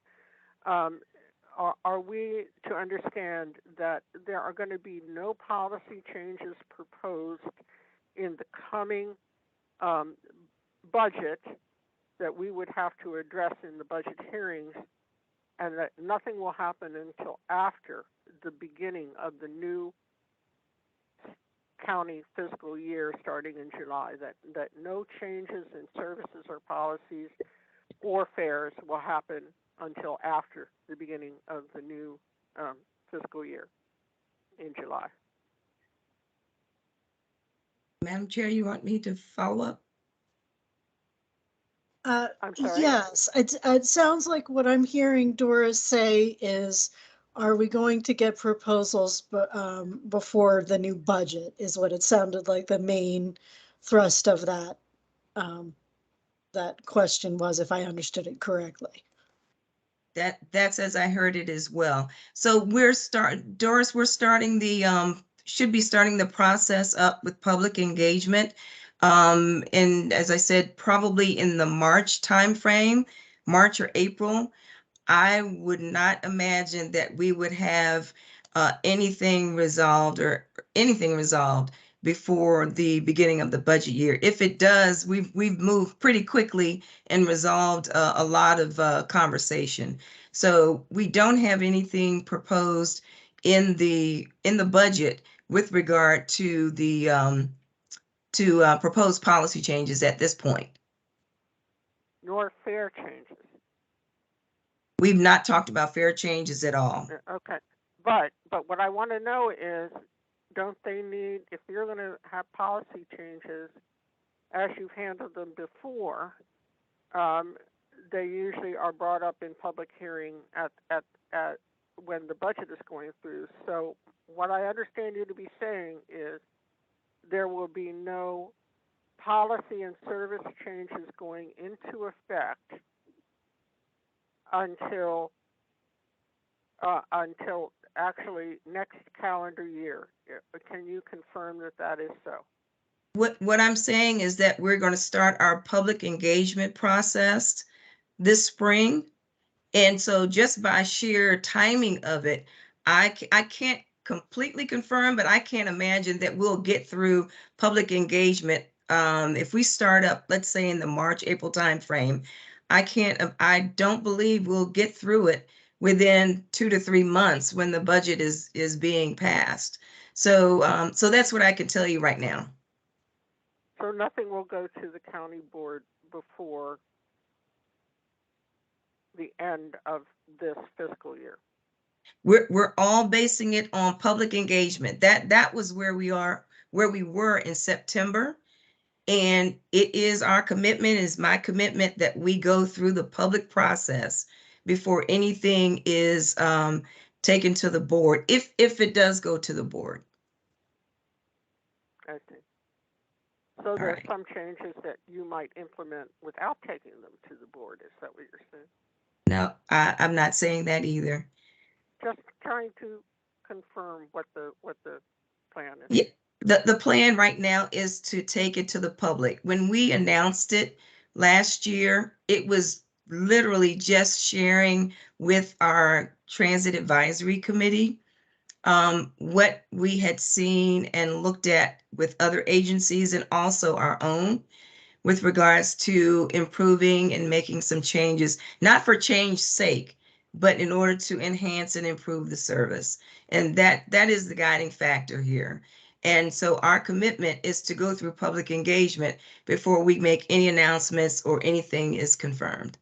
are we to understand that there are going to be no policy changes proposed in the coming budget that we would have to address in the budget hearings, and that nothing will happen until after the beginning of the new county fiscal year starting in July, that no changes in services or policies or fares will happen until after the beginning of the new fiscal year in July? Madam Chair, you want me to follow up? I'm sorry? Yes, it sounds like what I'm hearing Doris say is, are we going to get proposals before the new budget, is what it sounded like the main thrust of that that question was, if I understood it correctly. That's as I heard it as well. So Doris, we're starting the should be starting the process up with public engagement. And as I said, probably in the March timeframe, March or April. I would not imagine that we would have anything resolved before the beginning of the budget year. If it does, we've moved pretty quickly and resolved a lot of conversation. So we don't have anything proposed in the budget with regard to the proposed policy changes at this point. Nor fare changes. We've not talked about fare changes at all. Okay, but what I want to know is, don't they need, if you're going to have policy changes as you've handled them before, they usually are brought up in public hearing at when the budget is going through. So what I understand you to be saying is there will be no policy and service changes going into effect until actually next calendar year. Can you confirm that is so? What I'm saying is that we're going to start our public engagement process this spring. And so just by sheer timing of it, I can't completely confirm, but I can't imagine that we'll get through public engagement. If we start up, let's say in the March, April timeframe, I don't believe we'll get through it within 2 to 3 months when the budget is being passed. So so that's what I can tell you right now. So nothing will go to the county board before the end of this fiscal year. We're all basing it on public engagement. That was where we were in September. And it is our commitment, is my commitment, that we go through the public process before anything is taken to the board, if it does go to the board. I see. So there are some changes that you might implement without taking them to the board. Is that what you're saying? No, I'm not saying that either. Just trying to confirm what the plan is. Yeah, the plan right now is to take it to the public. When we announced it last year, it was literally just sharing with our Transit Advisory Committee what we had seen and looked at with other agencies and also our own, with regards to improving and making some changes, not for change's sake, but in order to enhance and improve the service. And that is the guiding factor here. And so our commitment is to go through public engagement before we make any announcements or anything is confirmed.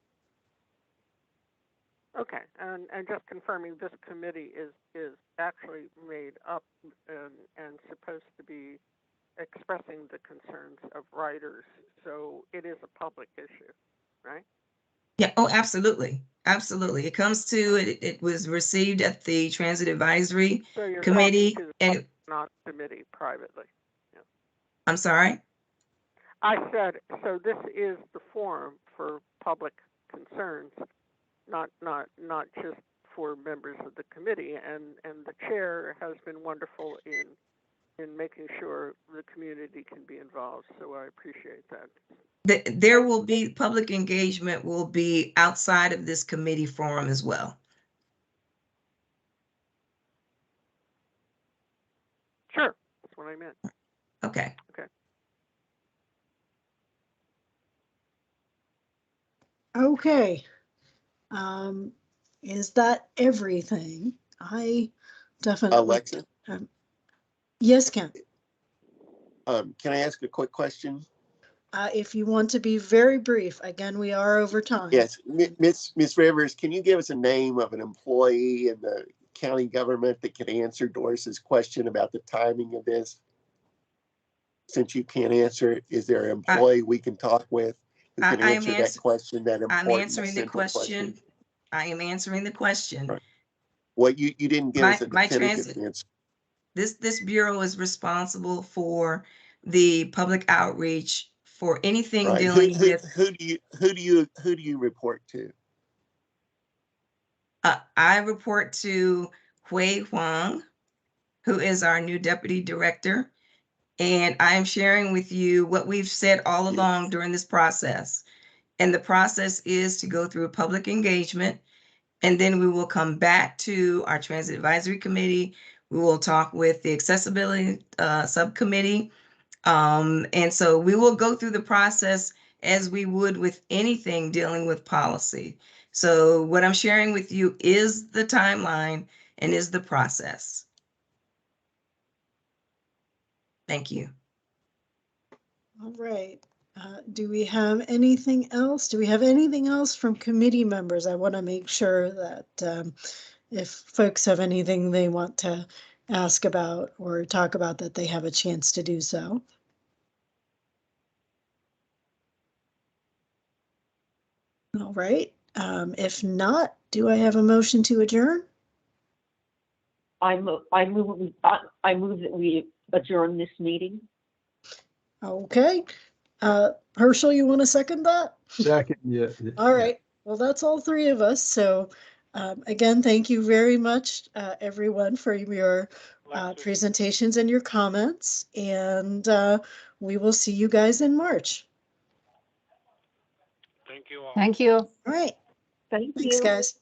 Okay, and just confirming, this committee is actually made up and supposed to be expressing the concerns of riders, so it is a public issue, right? Yeah, oh, absolutely. Absolutely. It comes to it was received at the Transit Advisory So you're Committee talking to the and public, not committee privately. Yeah. I'm sorry. I said, so this is the forum for public concerns, not just for members of the committee, and the chair has been wonderful in making sure the community can be involved, so I appreciate that. There will be public engagement will be outside of this committee forum as well. Sure, that's what I meant. Okay. Okay. Okay. Is that everything? I definitely. Alexa, Yes, Ken. can I ask a quick question? If you want to be very brief, again, we are over time. Yes, Miss Rivers, can you give us a name of an employee in the county government that can answer Doris's question about the timing of this? Since you can't answer it, is there an employee we can talk with who can answer that question? I'm answering the question. I am answering the question. Right. Well, you didn't give us a definitive answer. This bureau is responsible for the public outreach for anything Right. dealing with. Who do you report to? I report to Hui Huang, who is our new deputy director, and I am sharing with you what we've said all along during this process. And the process is to go through a public engagement, and then we will come back to our Transit Advisory Committee. We will talk with the Accessibility Subcommittee. And so we will go through the process as we would with anything dealing with policy. So what I'm sharing with you is the timeline and is the process. Thank you. All right. Do we have anything else? Do we have anything else from committee members? I want to make sure that if folks have anything they want to ask about or talk about, that they have a chance to do so. All right. If not, do I have a motion to adjourn? I move that we adjourn this meeting. Okay. Herschel, you want to second that? Second, yeah. All right. Well, that's all three of us. So again, thank you very much, everyone, for your presentations and your comments. And we will see you guys in March. Thank you all. Thank you. All right. Thank Thanks, you. guys.